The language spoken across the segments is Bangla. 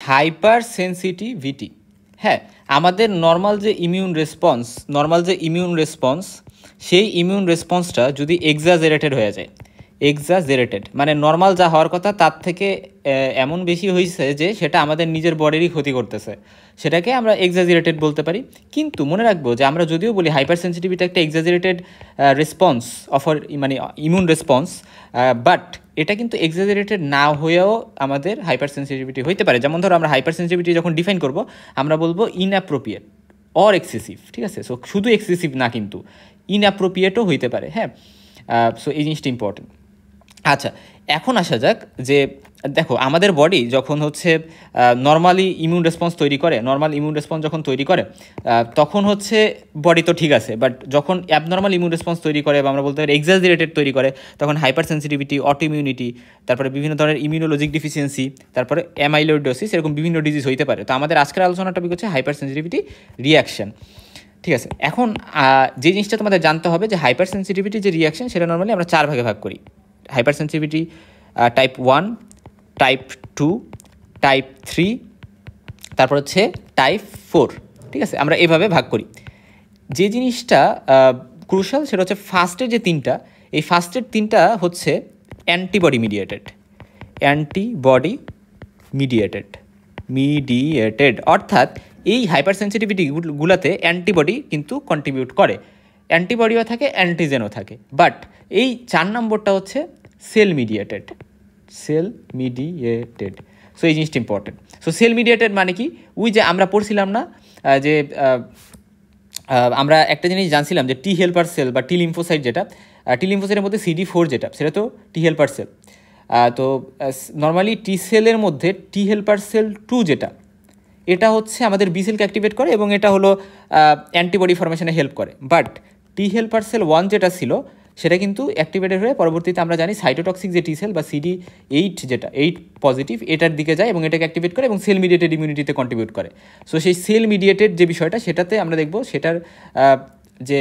হাইপার সেন্সিটিভিটি, হ্যাঁ, আমাদের নর্মাল যে ইমিউন রেসপন্স সেই ইমিউন রেসপন্সটা যদি এক্সাজারেটেড হয়ে যায়, এক্সাজারেটেড মানে নর্মাল যা হওয়ার কথা তার থেকে এমন বেশি হয়েছে যে সেটা আমাদের নিজের বডিরই ক্ষতি করতেছে, সেটাকে আমরা এক্সাজারেটেড বলতে পারি। কিন্তু মনে রাখবো যে আমরা যদিও বলি হাইপার সেন্সিটিভিটি একটা এক্সাজারেটেড রেসপন্স মানে ইমিউন রেসপন্স, বাট এটা কিন্তু এক্সাজারেটেড না হয়েও আমাদের হাইপার সেন্সিটিভিটি হইতে পারে। যেমন ধরো আমরা হাইপার সেন্সিটিভিটি যখন ডিফাইন করব আমরা বলবো ইনঅ্যাপ্রোপ্রিয়েট অর এক্সেসিভ, ঠিক আছে? সো শুধু এক্সেসিভ না, কিন্তু ইনঅ্যাপ্রোপ্রিয়েটও হইতে পারে, হ্যাঁ। সো এই জিনিসটা ইম্পর্টেন্ট। আচ্ছা, এখন আসা যাক যে দেখো আমাদের বডি যখন হচ্ছে নর্মাল ইমিউন রেসপন্স যখন তৈরি করে তখন হচ্ছে বডি তো ঠিক আছে, বাট যখন অ্যাবনর্মাল ইমিউন রেসপন্স তৈরি করে বা আমরা বলতে পারি এক্সাজারেটেড তৈরি করে, তখন হাইপার সেন্সিটিভিটি, অটোইমিউনিটি, তারপরে বিভিন্ন ধরনের ইমিউনোলজিক ডিফিসিয়েন্সি, তারপরে অ্যামাইলোইডোসিস, এরকম বিভিন্ন ডিজিজ হইতে পারে। তো আমাদের আজকের আলোচনার টপিক হচ্ছে হাইপার সেন্সিটিভিটি রিয়াকশন, ঠিক আছে? এখন যে জিনিসটা তোমাদের জানতে হবে যে হাইপার সেন্সিটিভিটি যে রিয়াকশন সেটা নর্মালি আমরা 4 ভাগে ভাগ করি। Hyper sensitivity type 1, type 2, type 3, তারপর হচ্ছে টাইপ 4, ঠিক আছে? আমরা এভাবে ভাগ করি। যে জিনিসটা ক্রুশাল সেটা হচ্ছে ফার্স্টের যে 3টা, এই ফার্স্টের 3টা হচ্ছে অ্যান্টিবডি মিডিয়েটেড, অর্থাৎ এই হাইপার সেন্সিটিভিটিগুলোতে অ্যান্টিবডি কিন্তু কন্ট্রিবিউট করে, অ্যান্টিবডিও থাকে, অ্যান্টিজেনও থাকে। বাট এই 4 নম্বরটা হচ্ছে সেল মিডিয়েটেড। সো এই জিনিসটা ইম্পর্টেন্ট। সো সেল মিডিয়েটেড মানে কি? ওই যে আমরা পড়ছিলাম না যে আমরা একটা জিনিস জানছিলাম যে টি হেল্পার সেল বা টি লিম্ফোসাইট, যেটা টি লিম্ফোসাইটের মধ্যে CD4 যেটা, সেটা তো টি হেল্পার সেল। তো নর্মালি টি সেলের মধ্যে টি হেল্পার সেল 2 যেটা, এটা হচ্ছে আমাদের বি সেলকে অ্যাক্টিভেট করে এবং এটা হলো অ্যান্টিবডি ফর্মেশনে হেল্প করে। বাট টি হেল্পার সেল 1 যেটা ছিল সেটা কিন্তু অ্যাক্টিভেটেড হয়ে পরবর্তীতে আমরা জানি সাইটোটক্সিক যে টি সেল বা CD8 যেটা 8 পজিটিভ, এটার দিকে যায় এবং এটাকে অ্যাক্টিভেট করে এবং সেল মিডিয়েটেড ইমিউনিটিতে কন্ট্রিবিউট করে। সো সেই সেল মিডিয়েটেড যে বিষয়টা, সেটাতে আমরা দেখব সেটার যে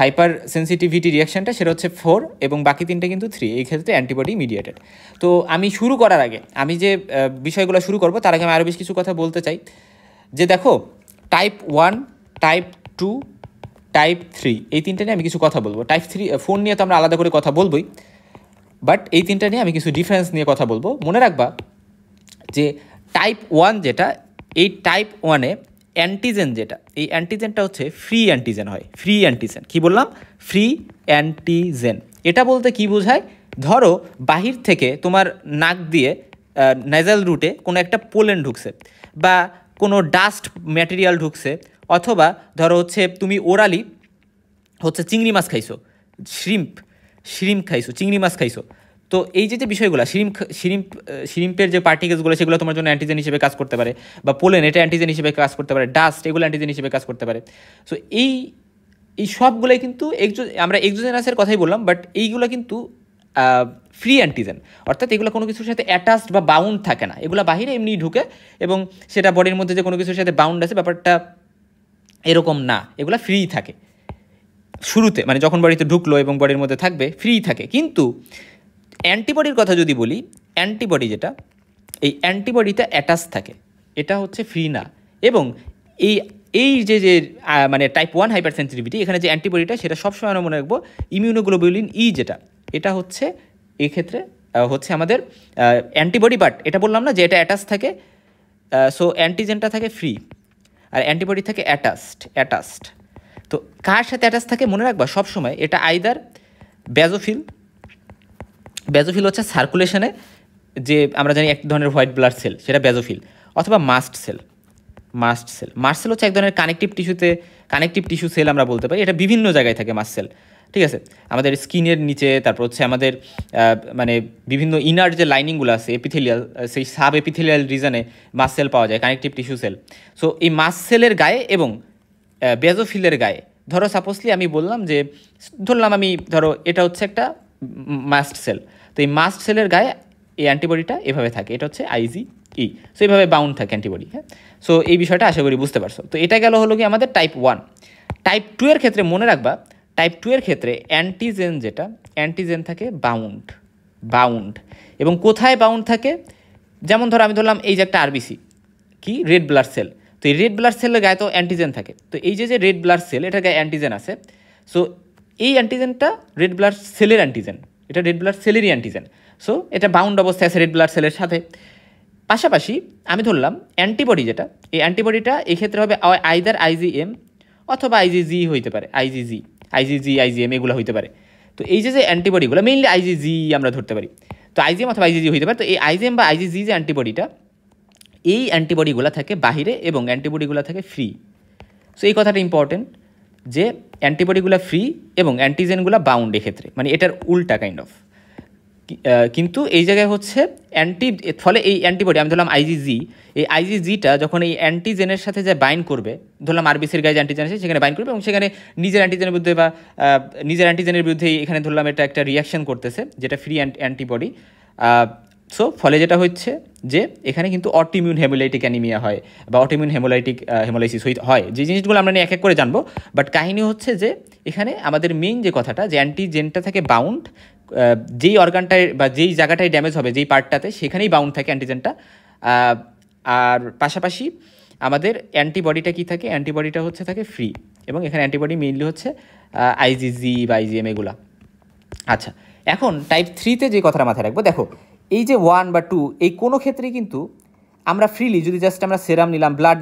হাইপার সেন্সিটিভিটি রিয়াকশানটা সেটা হচ্ছে 4 এবং বাকি 3টা কিন্তু 3, এই ক্ষেত্রে অ্যান্টিবডি মিডিয়েটেড। তো আমি শুরু করার আগে, আমি যে বিষয়গুলো শুরু করব তার আগে আমি আরও বেশ কিছু কথা বলতে চাই। যে দেখো টাইপ 1, টাইপ 2, টাইপ 3, এই 3টা নিয়ে আমি কিছু কথা বলবো। টাইপ 4 নিয়ে তো আমরা আলাদা করে কথা বলবোই, বাট এই 3টা নিয়ে আমি কিছু ডিফারেন্স নিয়ে কথা বলবো। মনে রাখবা যে টাইপ 1 যেটা, এই টাইপ 1-এ অ্যান্টিজেন যেটা, এই অ্যান্টিজেনটা হচ্ছে ফ্রি অ্যান্টিজেন হয়। ফ্রি অ্যান্টিজেন কি বললাম? Free antigen. এটা বলতে কি বোঝায়? ধরো বাহির থেকে তোমার নাক দিয়ে নেজাল রুটে কোনো একটা পোলেন ঢুকছে বা কোনো ডাস্ট ম্যাটেরিয়াল ঢুকছে, অথবা ধরো হচ্ছে তুমি ওরালি হচ্ছে চিংড়ি মাছ খাইছো, শ্রিম্প খাইছো, চিংড়ি মাছ খাইছো। তো এই যে বিষয়গুলো, শ্রিম্পের যে পার্টিকেলসগুলো সেগুলো তোমার জন্য অ্যান্টিজেন হিসেবে কাজ করতে পারে, বা পোলেন এটা অ্যান্টিজেন হিসেবে কাজ করতে পারে, ডাস্ট এগুলো অ্যান্টিজেন হিসেবে কাজ করতে পারে। সো এই সবগুলোই কিন্তু আমরা এক্সোজেনাসের কথাই বললাম, বাট এইগুলো কিন্তু ফ্রি অ্যান্টিজেন, অর্থাৎ এগুলো কোনো কিছুর সাথে অ্যাটাচড বা বাউন্ড থাকে না, এগুলো বাহিরে এমনি ঢুকে এবং সেটা বডির মধ্যে যে কোনো কিছুর সাথে বাউন্ড আছে ব্যাপারটা এরকম না, এগুলো ফ্রি থাকে শুরুতে, মানে যখন বডিতে ঢুকলো এবং বডির মধ্যে থাকবে ফ্রি থাকে। কিন্তু অ্যান্টিবডির কথা যদি বলি, অ্যান্টিবডি যেটা, এই অ্যান্টিবডিটা অ্যাটাচ থাকে, এটা হচ্ছে ফ্রি না। এবং এই যে মানে টাইপ 1 হাইপার সেন্সিটিভিটি, এখানে যে অ্যান্টিবডিটা সেটা সবসময় আমরা মনে রাখবো ইমিউনোগ্লোবুলিন ই যেটা, এটা হচ্ছে এক্ষেত্রে হচ্ছে আমাদের অ্যান্টিবডি, বাট এটা বললাম না যে এটা অ্যাটাচ থাকে। সো অ্যান্টিজেনটা থাকে ফ্রি আর অ্যান্টিবডি থাকে অ্যাটাচড। তো কার সাথে অ্যাটাচ থাকে মনে রাখবা সবসময়, এটা আইদার ব্যাজোফিল হচ্ছে সার্কুলেশনে যে আমরা জানি এক ধরনের হোয়াইট ব্লাড সেল, সেটা ব্যাজোফিল, অথবা মাস্ট সেল হচ্ছে এক ধরনের কানেকটিভ টিস্যু সেল আমরা বলতে পারি। এটা বিভিন্ন জায়গায় থাকে মাস্ট সেল, ঠিক আছে? আমাদের স্কিনের নিচে, তারপর হচ্ছে আমাদের মানে বিভিন্ন ইনার যে লাইনিংগুলো আছে এপিথেলিয়াল, সেই সাব এপিথেলিয়াল রিজনে মাস্ট সেল পাওয়া যায়, কানেকটিভ টিস্যু সেল। সো এই মাস্ট সেলের গায়ে এবং ব্যাজোফিলের গায়ে, ধরো সাপোজলি আমি বললাম যে ধরো এটা হচ্ছে একটা মাস্ট সেল, তো এই মাস্ট সেলের গায়ে এই অ্যান্টিবডিটা এভাবে থাকে, এটা হচ্ছে IgE, সো এইভাবে বাউন্ড থাকে অ্যান্টিবডি, হ্যাঁ। সো এই বিষয়টা আশা করি বুঝতে পারছো। তো এটা হলো কি আমাদের টাইপ 1। টাইপ 2 এর ক্ষেত্রে মনে রাখবা, টাইপ 2 এর ক্ষেত্রে অ্যান্টিজেন থাকে বাউন্ড। এবং কোথায় বাউন্ড থাকে? যেমন ধরো আমি ধরলাম এই যে একটা আরবিসি, কি রেড ব্লাড সেল। তো এই রেড ব্লাড সেলের গায়ে তো অ্যান্টিজেন থাকে, তো এই যে রেড ব্লাড সেল এটার গায়ে অ্যান্টিজেন আছে। সো এই অ্যান্টিজেনটা রেড ব্লাড সেলের অ্যান্টিজেন, এটা রেড ব্লাড সেলেরই অ্যান্টিজেন। সো এটা বাউন্ড অবস্থায় আছে রেড ব্লাড সেলের সাথে। পাশাপাশি আমি ধরলাম অ্যান্টিবডি যেটা, এই অ্যান্টিবডিটা এক্ষেত্রে হবে আইদার আইজিএম অথবা আইজিজি হইতে পারে, আইজিএম এগুলো হইতে পারে। তো এই যে অ্যান্টিবডিগুলো মেইনলি আইজিজি আমরা ধরতে পারি, তো আইজিএম অথবা আইজিজি হইতে পারে। তো এই আইজিএম বা আইজিজি যে অ্যান্টিবডিটা, এই অ্যান্টিবডিগুলো থাকে বাহিরে এবং অ্যান্টিবডিগুলো থাকে ফ্রি। সো এই কথাটা ইম্পর্টেন্ট যে অ্যান্টিবডিগুলো ফ্রি এবং অ্যান্টিজেনগুলো বাউন্ড এক্ষেত্রে, মানে এটার উল্টা কাইন্ড অফ। কিন্তু এই জায়গায় হচ্ছে ফলে এই অ্যান্টিবডি আমি ধরলাম আইজিজি, এই আইজিজিটা যখন এই অ্যান্টিজেনের সাথে যে বাইন্ড করবে, ধরলাম আরবিসির গায়ে যে অ্যান্টিজেন আছে সেখানে বাইন্ড করবে এবং সেখানে নিজের অ্যান্টিজেনের বিরুদ্ধে বা নিজের অ্যান্টিজেনের বিরুদ্ধে এখানে ধরলাম এটা একটা রিয়াকশন করতেছে যেটা ফ্রি অ্যান্টিবডি। সো ফলে যেটা হচ্ছে যে এখানে কিন্তু অটোইমিউন হেমোলাইটিক অ্যানিমিয়া হয় বা অটোইমিউন হেমোলাইসিস হয়, যে জিনিসগুলো আমরা নিয়ে এক এক করে জানবো। বাট কাহিনী হচ্ছে যে এখানে আমাদের মেইন যে কথাটা যে অ্যান্টিজেনটা থাকে বাউন্ড, যেই অর্গানটায় বা যেই জায়গাটায় ড্যামেজ হবে যেই পার্টটাতে সেখানেই বাউন্ড থাকে অ্যান্টিজেনটা। আর পাশাপাশি আমাদের অ্যান্টিবডিটা কি থাকে, অ্যান্টিবডিটা হচ্ছে থাকে ফ্রি এবং এখানে অ্যান্টিবডি মেইনলি হচ্ছে আইজিজি বা আইজিএম এগুলা। আচ্ছা, এখন টাইপ 3তে যে কথাটা মাথায় রাখবো, দেখো এই যে 1 বা 2 এই কোনো ক্ষেত্রেই কিন্তু আমরা ফ্রিলি যদি জাস্ট আমরা সেরাম নিলাম, ব্লাড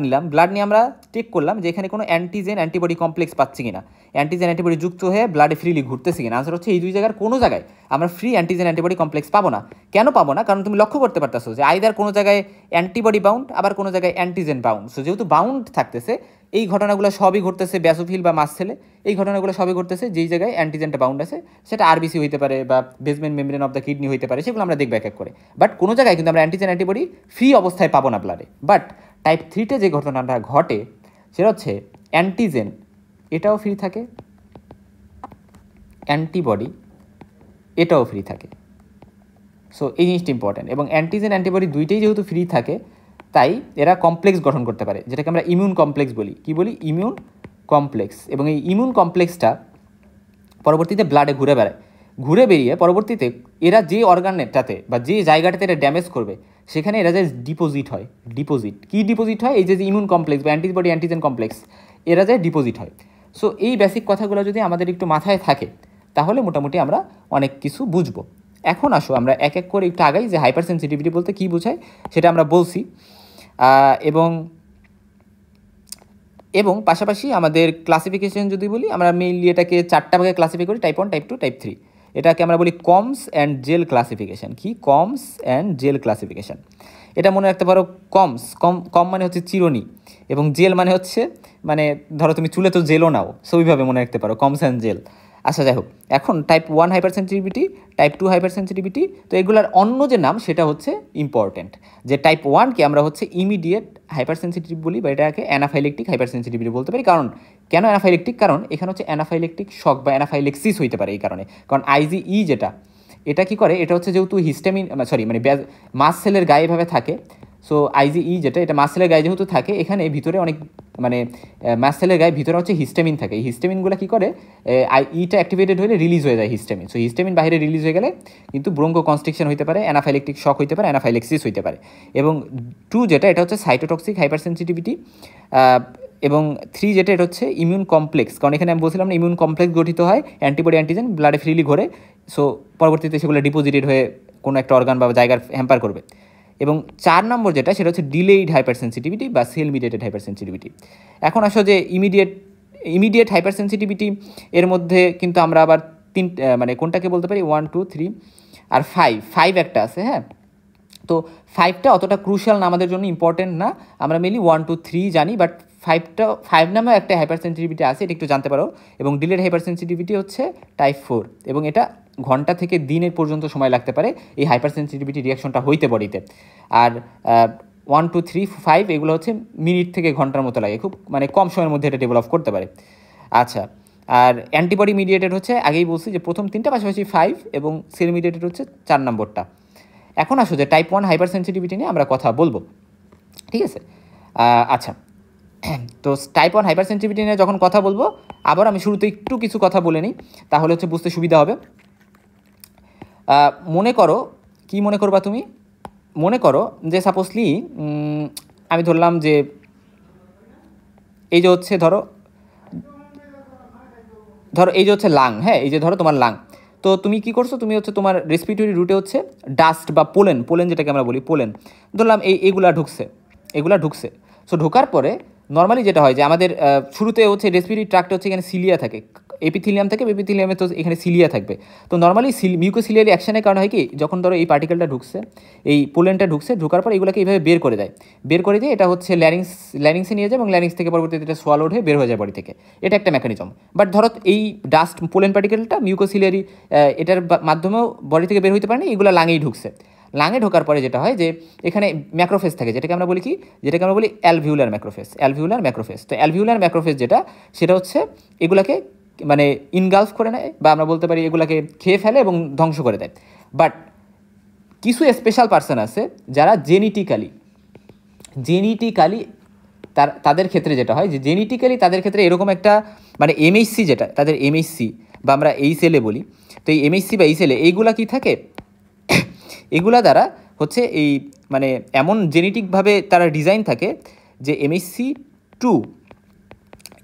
নিয়ে আমরা চেক করলাম যে এখানে কোনো অ্যান্টিজেন অ্যান্টিবডি কমপ্লেক্স পাচ্ছি কিনা, অ্যান্টিজেন অ্যান্টিবডি যুক্ত হয়ে ব্লাডে ফ্রিলি ঘুরতেছে কিনা। আনসার হচ্ছে এই দুই জায়গার কোনো জায়গায় আমরা ফ্রি অ্যান্টিজেন অ্যান্টিবডি কমপ্লেক্স পাবো না। কেন পাবো না? কারণ তুমি লক্ষ্য করতে পারতেছো যে আইদার কোনো জায়গায় অ্যান্টিবডি বাউন্ড আবার কোনো জায়গায় অ্যান্টিজেন বাউন্ড। সো যেহেতু বাউন্ড থাকতেছে এই ঘটনাগুলো সবই ঘটতেছে ব্যাসোফিল বা মাস সেলে, এই ঘটনাগুলো সবই ঘটতেছে যেই জায়গায় অ্যান্টিজেনটা বাউন্ড আছে, সেটা আরবিসি হইতে পারে বা basement membrane of the kidney হইতে পারে, সেগুলো আমরা দেখবো এক এক করে। বাট কোনো জায়গায় কিন্তু আমরা অ্যান্টিজেন অ্যান্টিবডি ফ্রি অবস্থায় পাবো না ব্লাডে। বাট টাইপ 3তে যে ঘটনাটা ঘটে সেটা হচ্ছে অ্যান্টিজেন এটাও ফ্রি থাকে, অ্যান্টিবডি এটাও ফ্রি থাকে। সো এই জিনিসটা ইম্পর্টেন্ট। এবং অ্যান্টিজেন অ্যান্টিবডি দুইটাই যেহেতু ফ্রি থাকে তাই এরা কমপ্লেক্স গঠন করতে পারে, যেটাকে আমরা ইমিউন কমপ্লেক্স বলি। কি বলি? Immune complex. এবং এই ইমিউন কমপ্লেক্সটা পরবর্তীতে ব্লাডে ঘুরে বেরিয়ে পরবর্তীতে এরা যে অর্গানটাতে বা যে জায়গাটাতে এরা ড্যামেজ করবে সেখানে এরা যে ডিপোজিট হয়। কি ডিপোজিট হয়? এই যে ইমিউন কমপ্লেক্স বা অ্যান্টিবডি অ্যান্টিজেন কমপ্লেক্স এরা যে ডিপোজিট হয়। সো এই বেসিক কথাগুলো যদি আমাদের একটু মাথায় থাকে তাহলে মোটামুটি আমরা অনেক কিছু বুঝবো। এখন আসো আমরা এক এক করে একটু আগাই যে হাইপার সেন্সিটিভিটি বলতে কী বোঝায় সেটা আমরা বলছি। এবং পাশাপাশি আমাদের ক্লাসিফিকেশন যদি বলি, আমরা মেইনলি এটাকে 4টা ভাগে ক্লাসিফাই করি, টাইপ 1, টাইপ 2, টাইপ 3। এটাকে আমরা বলি কমস অ্যান্ড জেল ক্লাসিফিকেশন। কি? Coombs and Gell classification. এটা মনে রাখতে পারো। কম মানে হচ্ছে চিরুনি, এবং জেল মানে হচ্ছে মানে ধরো তুমি চুলে তো জেলও নাও, সো ওইভাবে মনে রাখতে পারো কমস অ্যান্ড জেল। আচ্ছা, যাই হোক, এখন type 1 hyper sensitivity, type 2 hyper sensitivity. তো এগুলার অন্য যে নাম সেটা হচ্ছে ইম্পর্টেন্ট, যে টাইপ 1কে আমরা হচ্ছে ইমিডিয়েট হাইপার সেন্সিটিভ বলি বা এটাকে অ্যানাফাইলেকটিক হাইপার সেন্সিটিভিটি বলতে পারি। কারণ কেন অ্যানাফাইলেকটিক? কারণ এখানে হচ্ছে অ্যানাফাইলেকটিক শক বা অ্যানাফাইলেক্সিস হইতে পারে এই কারণে। কারণ আইজিই যেটা এটা কি করে, এটা হচ্ছে যেহেতু মাস সেলের গায়ে এভাবে থাকে। সো আইজিই যেটা এটা মাস সেলের গায়ে যেহেতু থাকে, এখানে ভিতরে অনেক মাস সেলের গায়ে ভিতরে হচ্ছে হিস্টামিন থাকে। এই হিস্টামিনগুলো কী করে, ইটা অ্যাক্টিভেটেড হলে রিলিজ হয়ে যায় হিস্টামিন। সো হিস্টামিন বাইরে রিলিজ হয়ে গেলে কিন্তু ব্রঙ্কো কনস্ট্রিকশন হইতে পারে, অ্যানাফাইলেকটিক শক হইতে পারে, অ্যানাফাইলেক্সিস হইতে পারে। এবং 2 যেটা এটা হচ্ছে সাইটোটক্সিক হাইপার সেন্সিটিভিটি। এবং 3 যেটা এটা হচ্ছে ইমিউন কমপ্লেক্স। কারণ এখানে আমি বলছিলাম না ইমিউন কমপ্লেক্স গঠিত হয়, অ্যান্টিবডি অ্যান্টিজেন ব্লাডে ফ্রিলি ঘোরে। সো পরবর্তীতে সেগুলো ডিপোজিটেড হয়ে কোনো একটা অর্গান বা জায়গার হ্যাম্পার করবে। এবং 4 নম্বর যেটা সেটা হচ্ছে ডিলেইড হাইপার সেন্সিটিভিটি বা সেল মিডিয়েটেড হাইপার সেন্সিটিভিটি। এখন আসো যে ইমিডিয়েট হাইপার সেন্সিটিভিটি এর মধ্যে কিন্তু আমরা আবার কোনটাকে বলতে পারি, 1, 2, 3 আর 5 একটা আছে। হ্যাঁ, তো 5টা অতটা ক্রুশিয়াল না আমাদের জন্য, ইম্পর্টেন্ট না। আমরা মেনলি 1, 2, 3 জানি, বাট 5 নামেও একটা হাইপার সেন্সিটিভিটি আছে, এটা একটু জানতে পারো। এবং ডিলেড হাইপার সেন্সিটিভিটি হচ্ছে টাইপ 4, এবং এটা ঘন্টা থেকে দিনের পর্যন্ত সময় লাগতে পারে এই হাইপার সেন্সিটিভিটি রিয়াকশনটা হইতে বডিতে। আর 1, 2, 3, 5 এগুলো হচ্ছে মিনিট থেকে ঘন্টার মতো লাগে, খুব কম সময়ের মধ্যে এটা ডেভেলপ করতে পারে। আচ্ছা, আর অ্যান্টিবডি মিডিয়েটেড হচ্ছে আগেই বলছি যে প্রথম 3টা, পাশাপাশি 5, এবং সেল মিডিয়েটেড হচ্ছে 4 নম্বরটা। এখন আসো যে টাইপ 1 হাইপার সেন্সিটিভিটি নিয়ে আমরা কথা বলবো, ঠিক আছে? আচ্ছা, তো টাইপ 1 হাইপার সেন্সিটিভিটি নিয়ে যখন কথা বলবো, আবার আমি শুরুতে একটু কিছু কথা বলে নিই, তাহলে হচ্ছে বুঝতে সুবিধা হবে। মনে করো, কি মনে করবা তুমি? মনে করো যে সাপোজলি আমি ধরলাম যে এই যে হচ্ছে ধরো এই যে হচ্ছে লাং, হ্যাঁ, এই যে ধরো তোমার লাং। তো তুমি কি করছো, তুমি হচ্ছে তোমার রেসপিরেটরি রুটে হচ্ছে ডাস্ট বা পোলেন যেটাকে আমরা বলি পোলেন, ধরলাম এইগুলা ঢুকছে। সো ঢোকার পরে নর্মালি যেটা হয় যে আমাদের শুরুতে হচ্ছে রেসপিরেটরি ট্র্যাক্টে হচ্ছে এখানে সিলিয়া থাকে, এপিথিলিয়াম থাকে, এপিথিলিয়ামে তো এখানে সিলিয়া থাকবে। তো নর্মালি মিউকোসিলিয়ারি অ্যাকশনের কারণে হয় কি, যখন ধরো এই পার্টিকেলটা ঢুকছে, এই পোলেনটা ঢোকার পর এগুলোকে এইভাবে বের করে দিয়ে এটা হচ্ছে ল্যারিংসে নিয়ে যায় এবং ল্যারিংস থেকে পরবর্তীতে এটা সোয়ালোড হয়ে বের হয়ে যায় বডি থেকে। এটা একটা মেকানিজম। বাট ধরো এই ডাস্ট পোলেন পার্টিকেলটা মিউকোসিলিয়ারি এটার মাধ্যমেও বডি থেকে বের হইতে পারে না, এগুলো লাঙেই ঢুকছে। লাঙে ঢোকার পরে যেটা হয় যে এখানে ম্যাক্রোফেজ থাকে, যেটাকে আমরা বলি অ্যালভিউলার ম্যাক্রোফেজ। তো অ্যালভিউলার ম্যাক্রোফেজ যেটা, সেটা হচ্ছে এগুলাকে মানে ইনগালফ করে নেয়, বা আমরা বলতে পারি এগুলাকে খেয়ে ফেলে এবং ধ্বংস করে দেয়। বাট কিছু স্পেশাল পার্সন আছে যারা জেনেটিক্যালি তাদের ক্ষেত্রে যেটা হয় যে জেনেটিক্যালি তাদের ক্ষেত্রে এরকম একটা মানে এমএইচসি, যেটা তাদের এমএইচসি বা আমরা এই সেলে বলি, তো এই এমএইচসি বা এই সেলে এইগুলা কি থাকে, এগুলা দ্বারা হচ্ছে এই মানে এমন জেনেটিকভাবে তারা ডিজাইন থাকে যে MHC2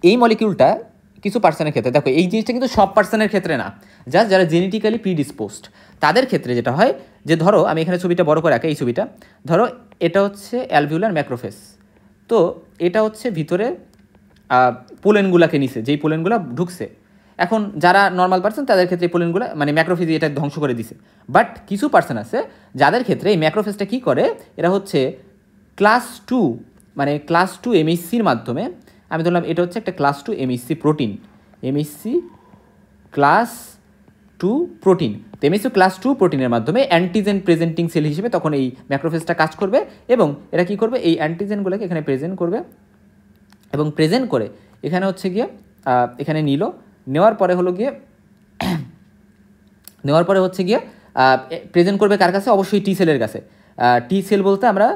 এই মলিকিউলটা কিছু পার্সনের ক্ষেত্রে, দেখো এই জিনিসটা কিন্তু সব পার্সনের ক্ষেত্রে না, জাস্ট যারা জেনেটিক্যালি প্রিডিসপোজড তাদের ক্ষেত্রে যেটা হয় যে ধরো আমি এখানে ছবিটা বড় করে রাখি, এই ছবিটা ধরো এটা হচ্ছে অ্যালভিউলার ম্যাক্রোফেজ। তো এটা হচ্ছে ভিতরে পোলেনগুলাকে নিছে, যেই পোলেনগুলো ঢুকছে। এখন যারা নর্মাল পার্সন তাদের ক্ষেত্রে এই পোলেনগুলো মানে ম্যাক্রোফেজ এটা ধ্বংস করে দিছে। বাট কিছু পার্সন আছে যাদের ক্ষেত্রে এই ম্যাক্রোফেজটা কী করে, এরা হচ্ছে ক্লাস টু MHCর মাধ্যমে, আমি ধরলাম এটা হচ্ছে একটা class 2 MHC protein, MHC class 2 protein. তো MHC ক্লাস 2 প্রোটিনের মাধ্যমে অ্যান্টিজেন প্রেজেন্টিং সেল হিসেবে তখন এই ম্যাক্রোফেজটা কাজ করবে, এবং এরা কী করবে, এই অ্যান্টিজেনগুলোকে এখানে প্রেজেন্ট করবে, এবং প্রেজেন্ট করে এখানে হচ্ছে গিয়ে এখানে নেওয়ার পরে হচ্ছে গিয়ে প্রেজেন্ট করবে কার কাছে, অবশ্যই টি সেলের কাছে। টি সেল বলতে আমরা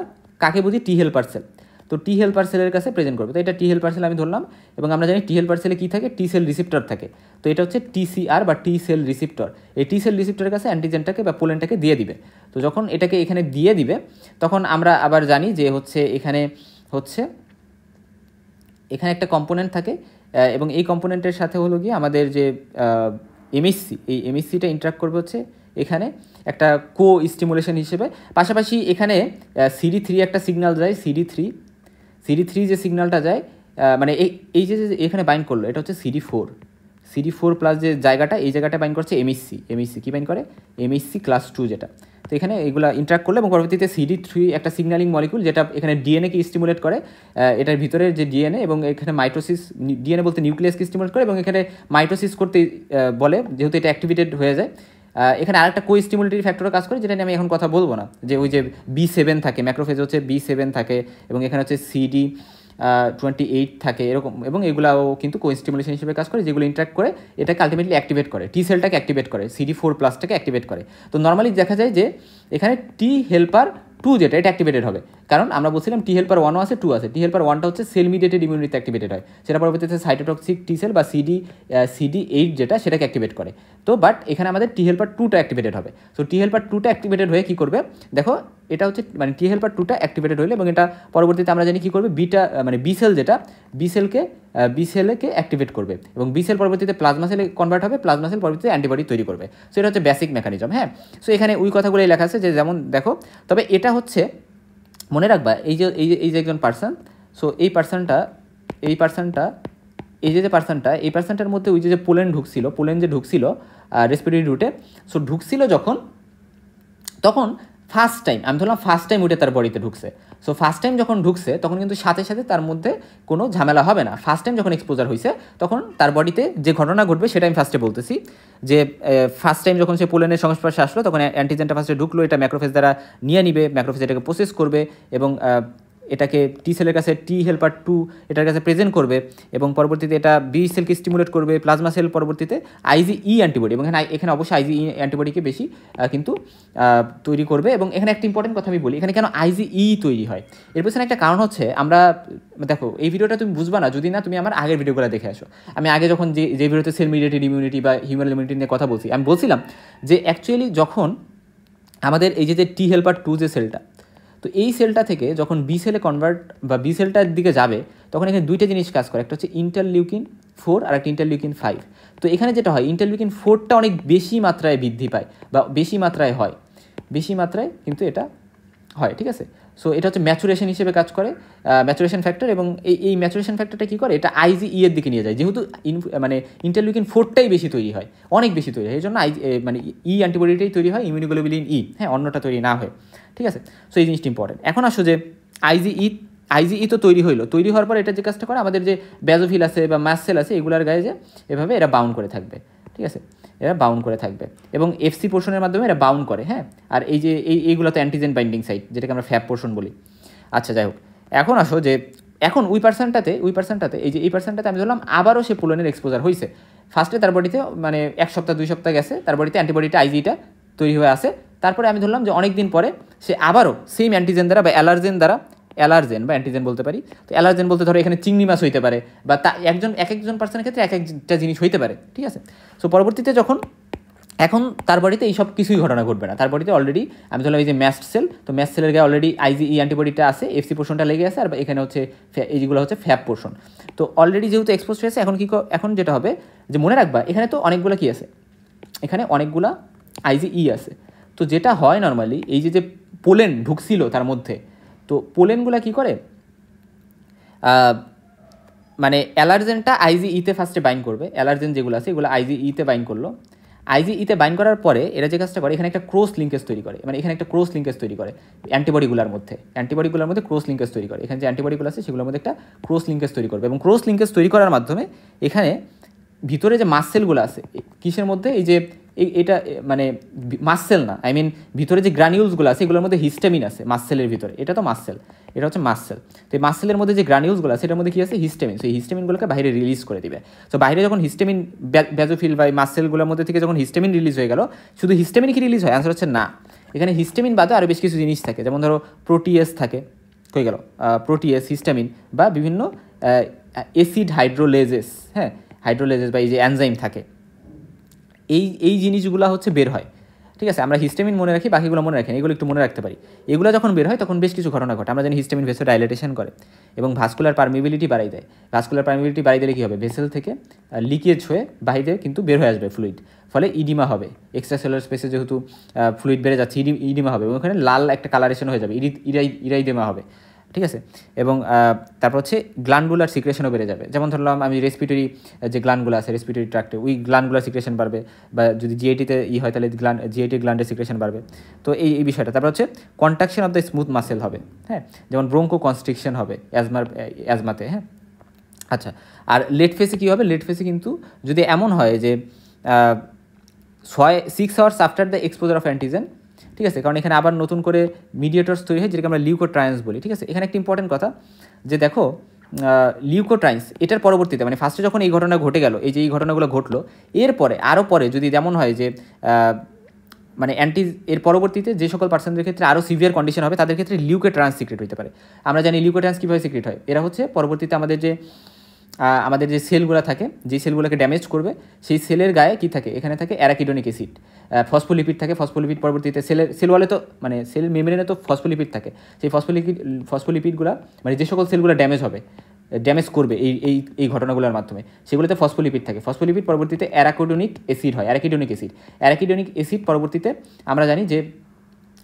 কাকে বুঝি, টি হেল্পার সেল। তো টি হেল্পার সেলের কাছে প্রেজেন্ট করবে। তো এটা টি হেল্পার সেল আমি ধরলাম, এবং আমরা জানি টি হেল্পার সেলে কী থাকে, টি সেল রিসিপ্টর থাকে। তো এটা হচ্ছে TCR বা টি সেল রিসিপ্টর। এই টি সেল রিসিপ্টরের কাছে অ্যান্টিজেনটাকে বা পোলেনটাকে দিয়ে দিবে। তো যখন এটাকে এখানে দিয়ে দিবে, তখন আমরা আবার জানি যে এখানে একটা কম্পোনেন্ট থাকে, এবং এই কম্পোনেন্টের সাথে গিয়ে আমাদের যে MHC, এই MHCটা ইন্টারাক্ট করবে হচ্ছে এখানে একটা স্টিমুলেশন হিসেবে। পাশাপাশি এখানে CD3 একটা সিগন্যাল যায়, CD3 যে সিগন্যালটা যায় মানে এই যে এখানে বাইন্ড করলো, এটা হচ্ছে CD4 প্লাস যে জায়গাটা, এই জায়গাটা বাইন্ড করছে MHC কি বাইন্ড করে, MHC ক্লাস 2 যেটা। তো এখানে এগুলো ইন্টারাক্ট করলে এবং পরবর্তীতে CD3 একটা সিগন্যালিং মলিকুল, যেটা এখানে ডিএনএকে স্টিমুলেট করে, এটার ভিতরে যে ডিএনএ, এবং এখানে ডিএনএ বলতে নিউক্লিয়াসকে স্টিমুলেট করে, এবং এখানে মাইটোসিস করতে বলে, যেহেতু এটা অ্যাক্টিভেটেড হয়ে যায়। এখানে আরেকটা স্টিমুলেটরি ফ্যাক্টরও কাজ করে, যেটা নিয়ে আমি এখন কথা বলবো না, যে ওই যে B7 থাকে, ম্যাক্রোফেজ হচ্ছে B7 থাকে, এবং এখানে হচ্ছে CD28 থাকে এরকম, এবং এগুলাও কিন্তু স্টিমুলেশন হিসেবে কাজ করে, যেগুলো ইন্টারাক্ট করে এটাকে আলটিমেটলি অ্যাক্টিভেট করে, টি সেলটাকে অ্যাক্টিভেট করে, CD4 প্লাসটাকে অ্যাক্টিভেট করে। তো নর্মালি দেখা যায় যে এখানে টি হেল্পার 2 যেটা, এটা অ্যাক্টিভেটেড হবে, কারণ আমরা বলছিলাম টি হেল্পার 1ও আছে, 2 আছে। টি হেল্পার 1টা হচ্ছে সেল মিডিয়েটেড ইমিউনিটি অ্যাক্টিভেটেড হয়, সেটা পরবর্তীতে সাইটোটক্সিক টি সেল বা CD8 যেটা, সেটাকে অ্যাক্টিভেট করে। তো বাট এখানে আমাদের টি হেল্পার 2টা অ্যাক্টিভেটেড হবে। সো টি হেল্পার 2টা অ্যাক্টিভেটেড হয়ে কী করবে, দেখো এটা হচ্ছে মানে টি হেল্পার 2টা অ্যাক্টিভেটেড হইলে, এবং এটা পরবর্তীতে আমরা জানি কী করবে, বি সেল যেটা, বি সেলকে অ্যাক্টিভেট করবে, এবং বি সেল পরবর্তীতে প্লাজমা সেলে কনভার্ট হবে, প্লাজমা সেল পরবর্তীতে অ্যান্টিবডি তৈরি করবে। সো এটা হচ্ছে বেসিক মেকানিজম। হ্যাঁ, সো এখানে ওই কথাগুলোই লেখা আছে যে যেমন দেখো, তবে এটা হচ্ছে মনে রাখবা, এই যে একজন পার্সন, সো এই পার্সনটার মধ্যে ওই যে পোলেন ঢুকছিল রেসপিরেটরি রুটে, সো ঢুকছিল তখন ফার্স্ট টাইম, আমি ধরলাম ফার্স্ট টাইম ওইটা তার বডিতে ঢুকছে। সো ফার্স্ট টাইম যখন ঢুকছে, তখন কিন্তু সাথে সাথে তার মধ্যে কোনো ঝামেলা হবে না। ফার্স্ট টাইম যখন এক্সপোজার হয়েছে, তখন তার বডিতে যে ঘটনা ঘটবে সেটা আমি ফার্স্টে বলতেছি, যে ফার্স্ট টাইম যখন সে পোলেনের সংস্পর্শে আসলো, তখন অ্যান্টিজেনটা ফার্স্টে ঢুকলো, এটা ম্যাক্রোফেজ দ্বারা নিয়ে নিবে, ম্যাক্রোফেজ এটাকে প্রসেস করবে, এবং এটাকে টি সেলের কাছে টি হেল্পার 2 এটার কাছে প্রেজেন্ট করবে, এবং পরবর্তীতে এটা বি সেলকে স্টিমুলেট করবে, প্লাজমা সেল পরবর্তীতে IgE অ্যান্টিবডি, এবং এখানে অবশ্যই IgE অ্যান্টিবডিকে বেশি কিন্তু তৈরি করবে। এবং এখানে একটা ইম্পর্টেন্ট কথা আমি বলি, এখানে কেন IgE তৈরি হয়, এর পেছনে একটা কারণ হচ্ছে, আমরা দেখো এই ভিডিওটা তুমি বুঝবা না যদি না তুমি আমার আগের ভিডিওগুলো দেখে আসো। আমি আগে যখন যে ভিডিওতে সেল মিডিয়েটেড ইমিউনিটি বা হিউম্যান ইমিউনিটি নিয়ে কথা বলছি, আমি বলছিলাম যে অ্যাকচুয়ালি যখন আমাদের এই যে টি হেল্পার 2 যে সেলটা, তো এই সেলটা থেকে যখন বি সেলে কনভার্ট বা বি সেলটার দিকে যাবে তখন এখানে দুইটা জিনিস কাজ করে, একটা হচ্ছে ইন্টারলিউকিন-4 আর একটা ইন্টারলিউকিন-5। তো এখানে যেটা হয় ইন্টারলিউকিন-4টা অনেক বেশি মাত্রায় বৃদ্ধি পায় বা বেশি মাত্রায় হয়, বেশি মাত্রায় কিন্তু এটা হয়, ঠিক আছে। সো এটা হচ্ছে ম্যাচুরেশন হিসেবে কাজ করে, ম্যাচুরেশন ফ্যাক্টর, এবং এই ম্যাচুরেশন ফ্যাক্টরটা কী করে, এটা IgE এর দিকে নিয়ে যায়, যেহেতু মানে ইন্টারলিউকিন-4টাই বেশি তৈরি হয়, অনেক বেশি তৈরি হয়, এই জন্য মানে অ্যান্টিবডিটাই তৈরি হয়, ইমিউনোগ্লোবুলিন হ্যাঁ, অন্যটা তৈরি না হয়, ঠিক আছে। সো এই জিনিসটা ইম্পর্টেন্ট। এখন আসো যে আইজিই তো তৈরি হওয়ার পর এটা যে কাজটা করে, আমাদের যে ব্যাজোফিল আছে বা মাস্ট সেল আছে এগুলোর গায়ে যে এভাবে এরা বাউন্ড করে থাকবে, ঠিক আছে, এরা বাউন্ড করে থাকবে এবং FC পোর্শনের মাধ্যমে এরা বাউন্ড করে, হ্যাঁ। আর এই যে এইগুলো তো অ্যান্টিজেন বাইন্ডিং সাইট, যেটাকে আমরা ফ্যাব পোর্শন বলি। আচ্ছা, যাই হোক, এখন আসো যে এখন ওই পার্সনটাতে এই পার্সনটাতে আমি ধরলাম আবারও সে পোলনের এক্সপোজার হয়েছে। ফার্স্টে তার বডিতে মানে 1 সপ্তাহ 2 সপ্তাহ গেছে, তার বডিতে অ্যান্টিবডিটা আইজিটা তৈরি হয়ে আসে। তারপরে আমি ধরলাম যে অনেক দিন পরে সে আবারও সেম অ্যান্টিজেন দ্বারা বা অ্যালার্জেন বা অ্যান্টিজেন বলতে পারি। তো অ্যালার্জেন বলতে ধরো এখানে চিংড়ি মাছ হইতে পারে, বা এক একজন পার্সনের ক্ষেত্রে এক একটা জিনিস হইতে পারে, ঠিক আছে। সো পরবর্তীতে এখন তার বডিতে এই সব কিছুই ঘটনা ঘটবে না, তার বডিতে অলরেডি আমি ধরলাম এই যে ম্যাস্ট সেল, তো ম্যাস্ট সেলের গায়ে অলরেডি IgE অ্যান্টিবডিটা আছে, FC পোর্শনটা লেগে আছে, আর এখানে হচ্ছে এইগুলো হচ্ছে ফ্যাব পোর্শন। তো অলরেডি যেহেতু এক্সপোজ হয়েছে, এখন যেটা হবে যে মনে রাখবা এখানে তো অনেকগুলো কি আছে, এখানে অনেকগুলা IgE আছে। তো যেটা হয় নর্মালি এই যে পোলেন ঢুকছিল তার মধ্যে, তো পোলেনগুলো কি করে, মানে অ্যালার্জেনটা IgE-তে ফার্স্টে বাইন্ড করবে, অ্যালার্জেন যেগুলো আছে এগুলো IgE-তে বাইন্ড করলো, IgE-তে বাইন্ড করার পরে এরা যে কাজটা করে এখানে একটা ক্রস লিঙ্কেজ তৈরি করে, মানে এখানে একটা ক্রস লিঙ্কেজ তৈরি করে অ্যান্টিবডিগুলোর মধ্যে ক্রস লিঙ্কেজ তৈরি করে, এখানে যে অ্যান্টিবডিগুলো আছে সেগুলোর মধ্যে একটা ক্রস লিঙ্কেজ তৈরি করবে, এবং ক্রস লিঙ্কেজ তৈরি করার মাধ্যমে এখানে ভিতরে যে মাসসেলগুলো আছে কিসের মধ্যে, এই যে এটা মানে মাসসেল না, ভিতরে যে গ্রানিউলসগুলো আছে এগুলোর মধ্যে হিস্টামিন আছে মাসসেলের ভিতরে, এটা তো মাসসেল, এটা হচ্ছে মাসসেল। তো এই মাসসেলের মধ্যে যে গ্রানিউলসগুলো আছে এটার মধ্যে কী আছে, হিস্টামিন। সেই হিস্টামিনগুলোকে বাইরে রিলিজ করে দিবে। তো বাইরে যখন হিস্টামিন ব্যাজোফিল বা মাসসেলগুলোর মধ্যে থেকে যখন হিস্টামিন রিলিজ হয়ে গেল, শুধু হিস্টামিন কি রিলিজ হয়, অ্যান্সার হচ্ছে না। এখানে হিস্টামিন বাদে আরও বেশ কিছু জিনিস থাকে, যেমন ধরো প্রোটিয়েস থাকে, কই গেল প্রোটিয়েস, হিস্টামিন বা বিভিন্ন অ্যাসিড হাইড্রোলেজেস, হ্যাঁ, হাইড্রোলেজেস বা এই যে এনজাইম থাকে, এই জিনিসগুলো হচ্ছে বের হয়, ঠিক আছে। আমরা হিস্টামিন মনে রাখি, বাকিগুলো মনে রাখি, এগুলো একটু মনে রাখতে পারি। এগুলো যখন বের হয় তখন বেশ কিছু ঘটনা ঘটে। আমরা জানি হিস্টামিন ভেসেল ডাইলেটেশন করে এবং ভাস্কুলার পারমিবিলিটি বাড়াই দেয়। ভাস্কুলার পারমিবিলিটি বাড়াই দিলে কী হবে, ভেসেল থেকে লিকেজ হয়ে বাইরে কিন্তু বের হয়ে আসবে ফ্লুইড, ফলে ইডিমা হবে, এক্সট্রা সেলুলার স্পেসে যেহেতু ফ্লুইড বেড়ে যাচ্ছে ইডিমা হবে, এবং ওখানে লাল একটা কালারেশন হয়ে যাবে, ইরাইদেমা হবে, ঠিক আছে। এবং তারপর হচ্ছে গ্ল্যান্ডুলার সিক্রেশনও বেড়ে যাবে, যেমন ধরলাম আমি রেসপিরেটরি যে গ্ল্যান্ডগুলো আছে রেসপিরেটরি ট্র্যাক্টে, ওই গ্ল্যান্ডগুলার সিক্রেশন বাড়বে, বা যদি জিআইটিতে হয় তাহলে জিআইটি গ্ল্যান্ডের সিক্রেশন বাড়বে। তো এই বিষয়টা। তারপর হচ্ছে contraction of the smooth muscle হবে, হ্যাঁ, যেমন ব্রোঙ্কো কনস্ট্রিকশন হবে অ্যাজমাতে, হ্যাঁ। আচ্ছা, আর লেট ফেসে কী হবে, লেট ফেসে কিন্তু যদি এমন হয় যে 6 hours after the exposure of antigen, ঠিক আছে, কারণ এখানে আবার নতুন করে মিডিয়েটর্স তৈরি হয় যেটাকে আমরা লিউকোট্রাইন্স বলি, ঠিক আছে। এখানে একটা ইম্পর্টেন্ট কথা যে দেখো লিউকোট্রাইন্স এটার পরবর্তীতে মানে ফার্স্টে যখন এই ঘটনা ঘটে গেল, এই যে এই ঘটনাগুলো ঘটলো, এরপরে আরও পরে যদি যেমন হয় যে মানে এর পরবর্তীতে যে সকল পার্সনদের ক্ষেত্রে আরও সিভিয়ার কন্ডিশন হবে তাদের ক্ষেত্রে লিউকোট্রাইন্স সিক্রেট হতে পারে। আমরা জানি লিউকোট্রাইন্স কীভাবে সিক্রেট হয়, এরা হচ্ছে পরবর্তীতে আমাদের যে সেলগুলো থাকে, যে সেলগুলোকে ড্যামেজ করবে সেই সেলের গায়ে কী থাকে, এখানে থাকে অ্যারাকিডোনিক অ্যাসিড, ফসফোলিপিড থাকে। ফসফোলিপিড পরবর্তীতে সেল ওয়ালে তো মানে সেল মেমব্রেনে তো ফসফোলিপিড থাকে, সেই ফসফোলিপিডগুলো মানে যে সকল সেলগুলো ড্যামেজ করবে এই ঘটনাগুলোর মাধ্যমে সেগুলোতে ফসফোলিপিড থাকে। ফসফোলিপিড পরবর্তীতে অ্যারাকিডোনিক অ্যাসিড হয়, অ্যারাকিডোনিক অ্যাসিড পরবর্তীতে আমরা জানি যে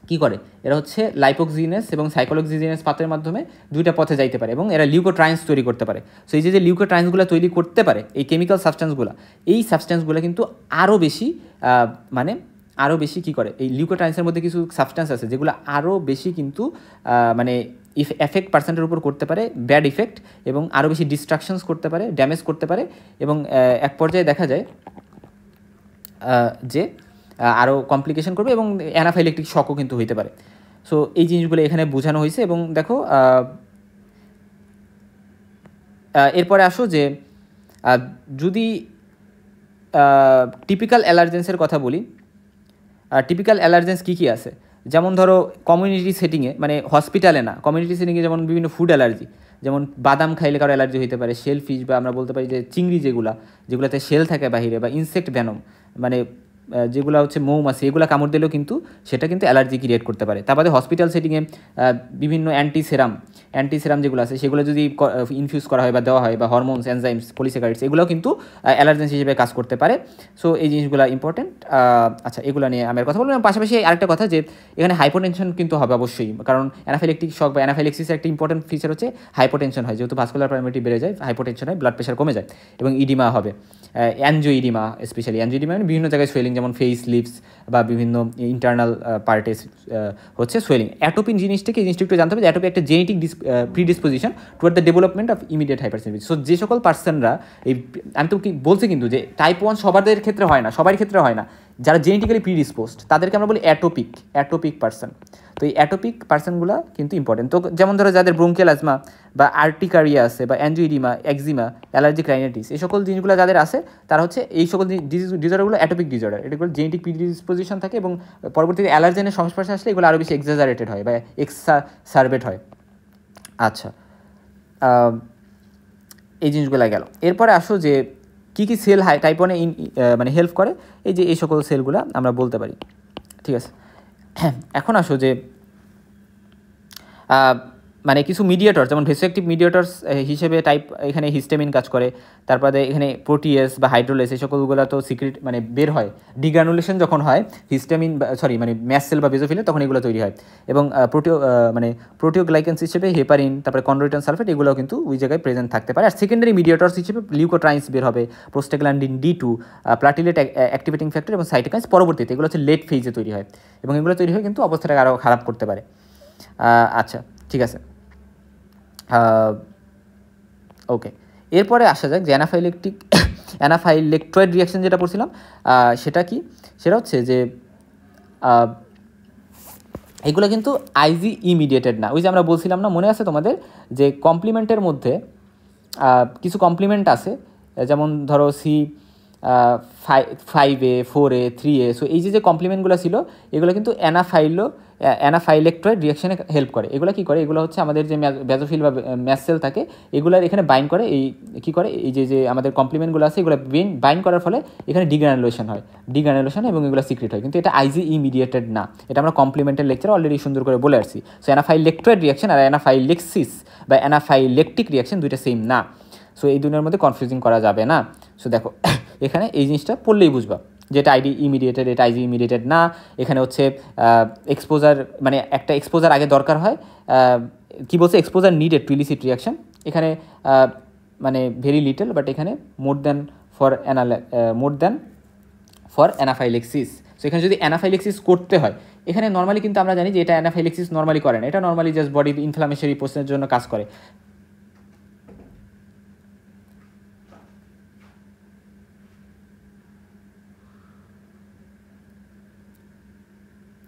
কী করে, এরা হচ্ছে লাইপোক্সিজেনেস এবং সাইক্লোক্সিজেনেস পাথের মাধ্যমে দুইটা পথে যাইতে পারে এবং এরা লিউকোট্রাইন্স তৈরি করতে পারে। সো এই যে লিউকোট্রাইন্সগুলো তৈরি করতে পারে এই কেমিক্যাল সাবস্টেন্সগুলো, এই সাবস্টেন্সগুলো কিন্তু আরও বেশি কী করে, এই লিউকোট্রাইন্সের মধ্যে কিছু সাবস্টেন্স আছে যেগুলো আরও বেশি কিন্তু মানে এফেক্ট পার্সেন্টের উপর করতে পারে, ব্যাড ইফেক্ট, এবং আরও বেশি ডিস্ট্রাকশনস করতে পারে, ড্যামেজ করতে পারে, এবং এক পর্যায়ে দেখা যায় যে আরও কমপ্লিকেশন করবে এবং অ্যানাফাইলেকটিক শকও কিন্তু হইতে পারে। সো এই জিনিসগুলো এখানে বোঝানো হয়েছে। এবং দেখো এরপরে আসো যে যদি টিপিক্যাল অ্যালার্জেন্সের কথা বলি, টিপিক্যাল অ্যালার্জেন্স কী কী আছে, যেমন ধরো কমিউনিটি সেটিংয়ে, মানে হসপিটালে না, কমিউনিটি সেটিংয়ে যেমন বিভিন্ন ফুড অ্যালার্জি, যেমন বাদাম খাইলে কারো অ্যালার্জি হতে পারে, শেল ফিশ বা আমরা বলতে পারি যে চিংড়ি যেগুলোতে শেল থাকে বাহিরে, বা ইনসেক্ট ভ্যানম, মানে যেগুলো হচ্ছে মৌমাছি এগুলো কামড় দিলেও কিন্তু সেটা কিন্তু অ্যালার্জি ক্রিয়েট করতে পারে। তারপরে হসপিটাল সেটিংয়ে বিভিন্ন অ্যান্টিসেরাম যেগুলো আছে সেগুলো যদি ইনফিউজ করা হয় বা দেওয়া হয়, বা হরমোনস, এনজাইমস, পলিস্যাকারাইডস এগুলোও কিন্তু অ্যালার্জেন্স হিসেবে কাজ করতে পারে। সো এই জিনিসগুলো ইম্পর্টেন্ট। আচ্ছা, এগুলো নিয়ে আমি কথা বললাম। পাশাপাশি আরেকটা কথা যে এখানে হাইপোটেনশন কিন্তু হবে অবশ্যই, কারণ অ্যানাফাইলেকটিক শক বা অ্যানাফাইলেক্সিসের একটা ইম্পর্টেন্ট ফিচার হচ্ছে হাইপোটেনশন হয়, যেহেতু ভাস্কুলার পারমিটিভিটি বেড়ে যায়, হাইপোটেনশন হয়, ব্লাড প্রেশার কমে যায় এবং ইডিমা হবে, অ্যানজিওইডিমা, স্পেশালি অ্যানজিওইডিমা মানে বিভিন্ন জায়গায় সোয়েলিং, যেমন ফেস, লিপস বা বিভিন্ন ইন্টারনাল পার্টে হচ্ছে সোয়েলিং। অ্যাটোপি জিনিসটাকে, এই জিনিসটা একটু জানতে হবে যে অ্যাটোপি একটা genetic predisposition toward the development of immediate hypersensitivity. So যে সকল পার্সনরা এই, আমি তো কি বলছি কিন্তু যে টাইপ 1 সবার ক্ষেত্রে হয় না, সবার ক্ষেত্রে হয় না, যারা জেনেটিক্যালি প্রিডিসপোজড তাদেরকে আমরা বলি অ্যাটোপিক পার্সন। তো এই অ্যাটোপিক পার্সনগুলো কিন্তু ইম্পর্টেন্ট। তো যেমন ধরো যাদের ব্রোঙ্কিয়াল অ্যাজমা বা আর্টিকারিয়া আছে, বা অ্যানজিওইডিমা, একজিমা, অ্যালার্জিক রাইনাইটিস, এই সকল জিনিসগুলো যাদের আছে তারা হচ্ছে এই সকল ডিজর্ডারগুলো অ্যাটোপিক ডিজর্ডার। এটাগুলো জেনেটিক প্রিডিসপোজিশন থাকে এবং পরবর্তীতে অ্যালার্জেনের সংস্পর্শে আসলে এগুলো আরও বেশি এক্সাজারেটেড হয় বা এক্সাসারবেট হয়। আচ্ছা, এই জিনিসগুলো গেল। এরপরে আসো যে কী কী সেল টাইপ 1-এ মানে হেল্প করে, এই যে এই সকল সেলগুলো আমরা বলতে পারি। ঠিক আছে, এখন আসো যে মানে কিছু মিডিয়েটর, যেমন ভেসোঅ্যাক্টিভ মিডিয়েটরস হিসেবে টাইপ এখানে হিস্টামিন কাজ করে, তারপরে এখানে প্রোটিয়েস বা হাইড্রোলেস এই সকলগুলো তো সিক্রেট মানে বের হয়, ডিগ্রানুলেশন যখন হয় হিস্টামিন মানে ম্যাস্ট সেল বা বেজোফিলে, তখন এগুলো তৈরি হয়। এবং প্রোটিওগ্লাইকেন্স হিসেবে হেপারিন, তারপরে কন্ড্রোইটন সালফেট এগুলোও কিন্তু ওই জায়গায় প্রেজেন্ট থাকতে পারে। আর সেকেন্ডারি মিডিয়েটরস হিসেবে লিউকোট্রাইন্স বের হবে, prostaglandin D2, platelet activating factor এবং সাইটোকাইন্স পরবর্তীতে এগুলো হচ্ছে লেট ফেজে তৈরি হয়, এবং এগুলো তৈরি হয়ে কিন্তু অবস্থাটাকে আরও খারাপ করতে পারে। আচ্ছা, ঠিক আছে, ওকে। এরপরে আসা যাক যে অ্যানাফাইলেকটয়েড রিয়াকশন যেটা পড়ছিলাম, সেটা কি, সেটা হচ্ছে যে এগুলো কিন্তু আইজিই মিডিয়েটেড না। ওই যে আমরা বলছিলাম না, মনে আছে তোমাদের, যে কমপ্লিমেন্টের মধ্যে কিছু কমপ্লিমেন্ট আছে, যেমন ধরো C5A, 4A, 3A। সো এই যে কমপ্লিমেন্টগুলো ছিল এগুলো কিন্তু অ্যানাফাইলেকটয়েড রিয়াকশানে হেল্প করে। এগুলো কী করে, এগুলো হচ্ছে আমাদের যে বেজোফিল বা ম্যাস্ট সেল থাকে এগুলোর এখানে বাইন্ড করে, এই কী করে, এই যে আমাদের কমপ্লিমেন্টগুলো আছে এগুলো বাইন্ড করার ফলে এখানে ডিগ্রানুলেশন হয় এবং এগুলো সিক্রেট হয়, কিন্তু এটা আইজিই মিডিয়েটেড না। এটা আমরা কমপ্লিমেন্টের লেকচারে অলরেডি সুন্দর করে বলে আসছি। সো অ্যানাফাইলেকটয়েড রিয়াকশন আর অ্যানাফাইলেক্সিস বা অ্যানাফাইলেকটিক রিয়াকশন দুইটা সেম না। সো এই দুটোর মধ্যে কনফিউজিং করা যাবে না। সো দেখো এখানে এই জিনিসটা পড়লেই বুঝবা, যেটা ইমিডিয়েটেড, এটা আইজি ইমিডিয়েটেড না। এখানে হচ্ছে এক্সপোজার, মানে একটা এক্সপোজার আগে দরকার হয়, কি বলছে, exposure needed to illicit reaction. এখানে মানে ভেরি লিটল, বাট এখানে মোর দ্যান ফর অ্যানাফাইলেক্সিস। সো এখানে যদি অ্যানাফাইলেক্সিস করতে হয়, এখানে নর্মালি কিন্তু আমরা জানি যে এটা অ্যানাফাইলেক্সিস নর্মালি করে না, এটা নর্মালি জাস্ট বডি ইনফ্লামেশনারি প্রসেসের জন্য কাজ করে।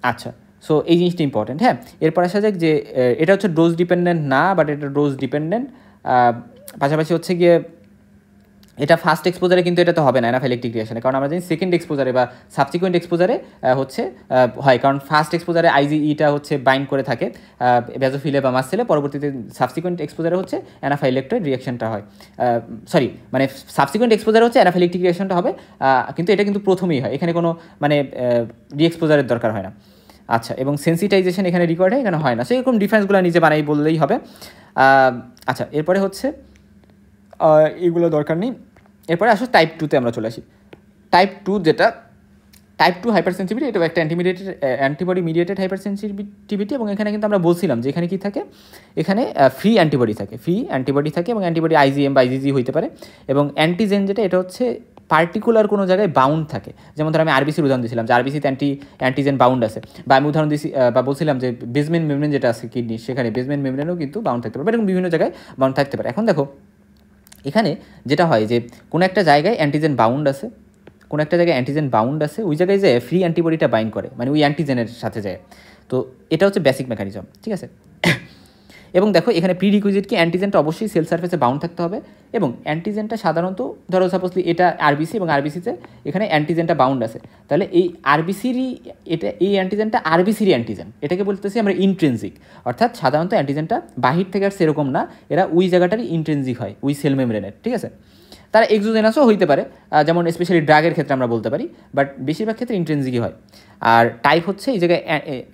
আচ্ছা, সো এই জিনিসটা ইম্পর্টেন্ট। হ্যাঁ, এরপর আসা যাক যে এটা হচ্ছে ডোজ ডিপেন্ডেন্ট না, বাট এটা ডোজ ডিপেন্ডেন্ট। পাশাপাশি হচ্ছে গিয়ে এটা ফার্স্ট এক্সপোজারে কিন্তু এটা তো হবে না অ্যানাফাইলেকটিক রিয়াকশনে, কারণ আমরা জানি সেকেন্ড এক্সপোজারে বা সাবসিকুয়েন্ট এক্সপোজারে হচ্ছে হয়, কারণ ফার্স্ট এক্সপোজারে আইজিইটা হচ্ছে বাইন্ড করে থাকে বেজোফিলে বা মাস্ট সেলে, পরবর্তীতে সাবসিকুয়েন্ট এক্সপোজারে হচ্ছে অ্যানাফাইলেকটয়েড রিয়াকশনটা হয়, মানে সাবসিকুয়েন্ট এক্সপোজারে হচ্ছে অ্যানাফাইলেকটিক রিয়াকশনটা হবে, কিন্তু এটা কিন্তু প্রথমেই হয়, এখানে কোনো মানে রিএক্সপোজারের দরকার হয় না। আচ্ছা, এবং সেন্সিটাইজেশন এখানে রিকোয়ার্ড হয়, এখানে হয় না। সেরকম ডিফারেন্সগুলো নিজে বানাই বললেই হবে। আচ্ছা, এরপরে হচ্ছে এগুলো দরকার নেই। এরপরে আসো টাইপ 2-তে আমরা চলে আসি। টাইপ 2 যেটা টাইপ 2 হাইপার সেন্সিটিভিটি, এটা একটা অ্যান্টিবডি মিডিয়েটেড হাইপার সেন্সিটিভিটি। এবং এখানে কিন্তু আমরা বলছিলাম যে এখানে কী থাকে, এখানে ফ্রি অ্যান্টিবডি থাকে এবং অ্যান্টিবডি আইজিএম বা আইজিজি হইতে পারে। এবং অ্যান্টিজেন যেটা, এটা হচ্ছে পার্টিকুলার কোনো জায়গায় বাউন্ড থাকে, যেমন ধর আমি আরবিসির উদাহরণ দিয়েছিলাম যে আরবিসিতে অ্যান্টিজেন বাউন্ড আছে, বা আমি উদাহরণ দিয়েছি বা বলছিলাম যে বেসমেন্ট মেমব্রেন যেটা আছে কিডনি, সেখানে বেসমেন্ট মেমব্রেনও কিন্তু বাউন্ড থাকতে পারে, এরকম বিভিন্ন জায়গায় বাউন্ড থাকতে পারে। এখন দেখো এখানে যেটা হয় যে কোনো একটা জায়গায় অ্যান্টিজেন বাউন্ড আছে, ওই জায়গায় যে ফ্রি অ্যান্টিবডিটা বাইন্ড করে, মানে ওই অ্যান্টিজেনের সাথে যায়। তো এটা হচ্ছে বেসিক মেকানিজম, ঠিক আছে। এবং দেখো এখানে প্রিরিকুইজিট কি, অ্যান্টিজেনটা অবশ্যই সেল সার্ফেসে বাউন্ড থাকতে হবে, এবং অ্যান্টিজেনটা সাধারণত ধরো সাপোজলি এটা আরবিসি, এবং আরবিসিতে এখানে অ্যান্টিজেনটা বাউন্ড আছে, তাহলে এই এই অ্যান্টিজেনটা আরবিসিরই অ্যান্টিজেন, এটাকে বলতেছি আমরা ইন্ট্রেনজিক। অর্থাৎ সাধারণত অ্যান্টিজেনটা বাহির থেকে আর সেরকম না, এরা ওই জায়গাটারই ইন্ট্রেনজিক হয়, ওই সেল মেমব্রেনের, ঠিক আছে। তারা এক্সোজেনাসও হইতে পারে, যেমন স্পেশালি ড্রাগের ক্ষেত্রে আমরা বলতে পারি, বাট বেশিরভাগ ক্ষেত্রে ইন্ট্রিনসিকই হয়। আর টাইপ হচ্ছে এই জায়গায়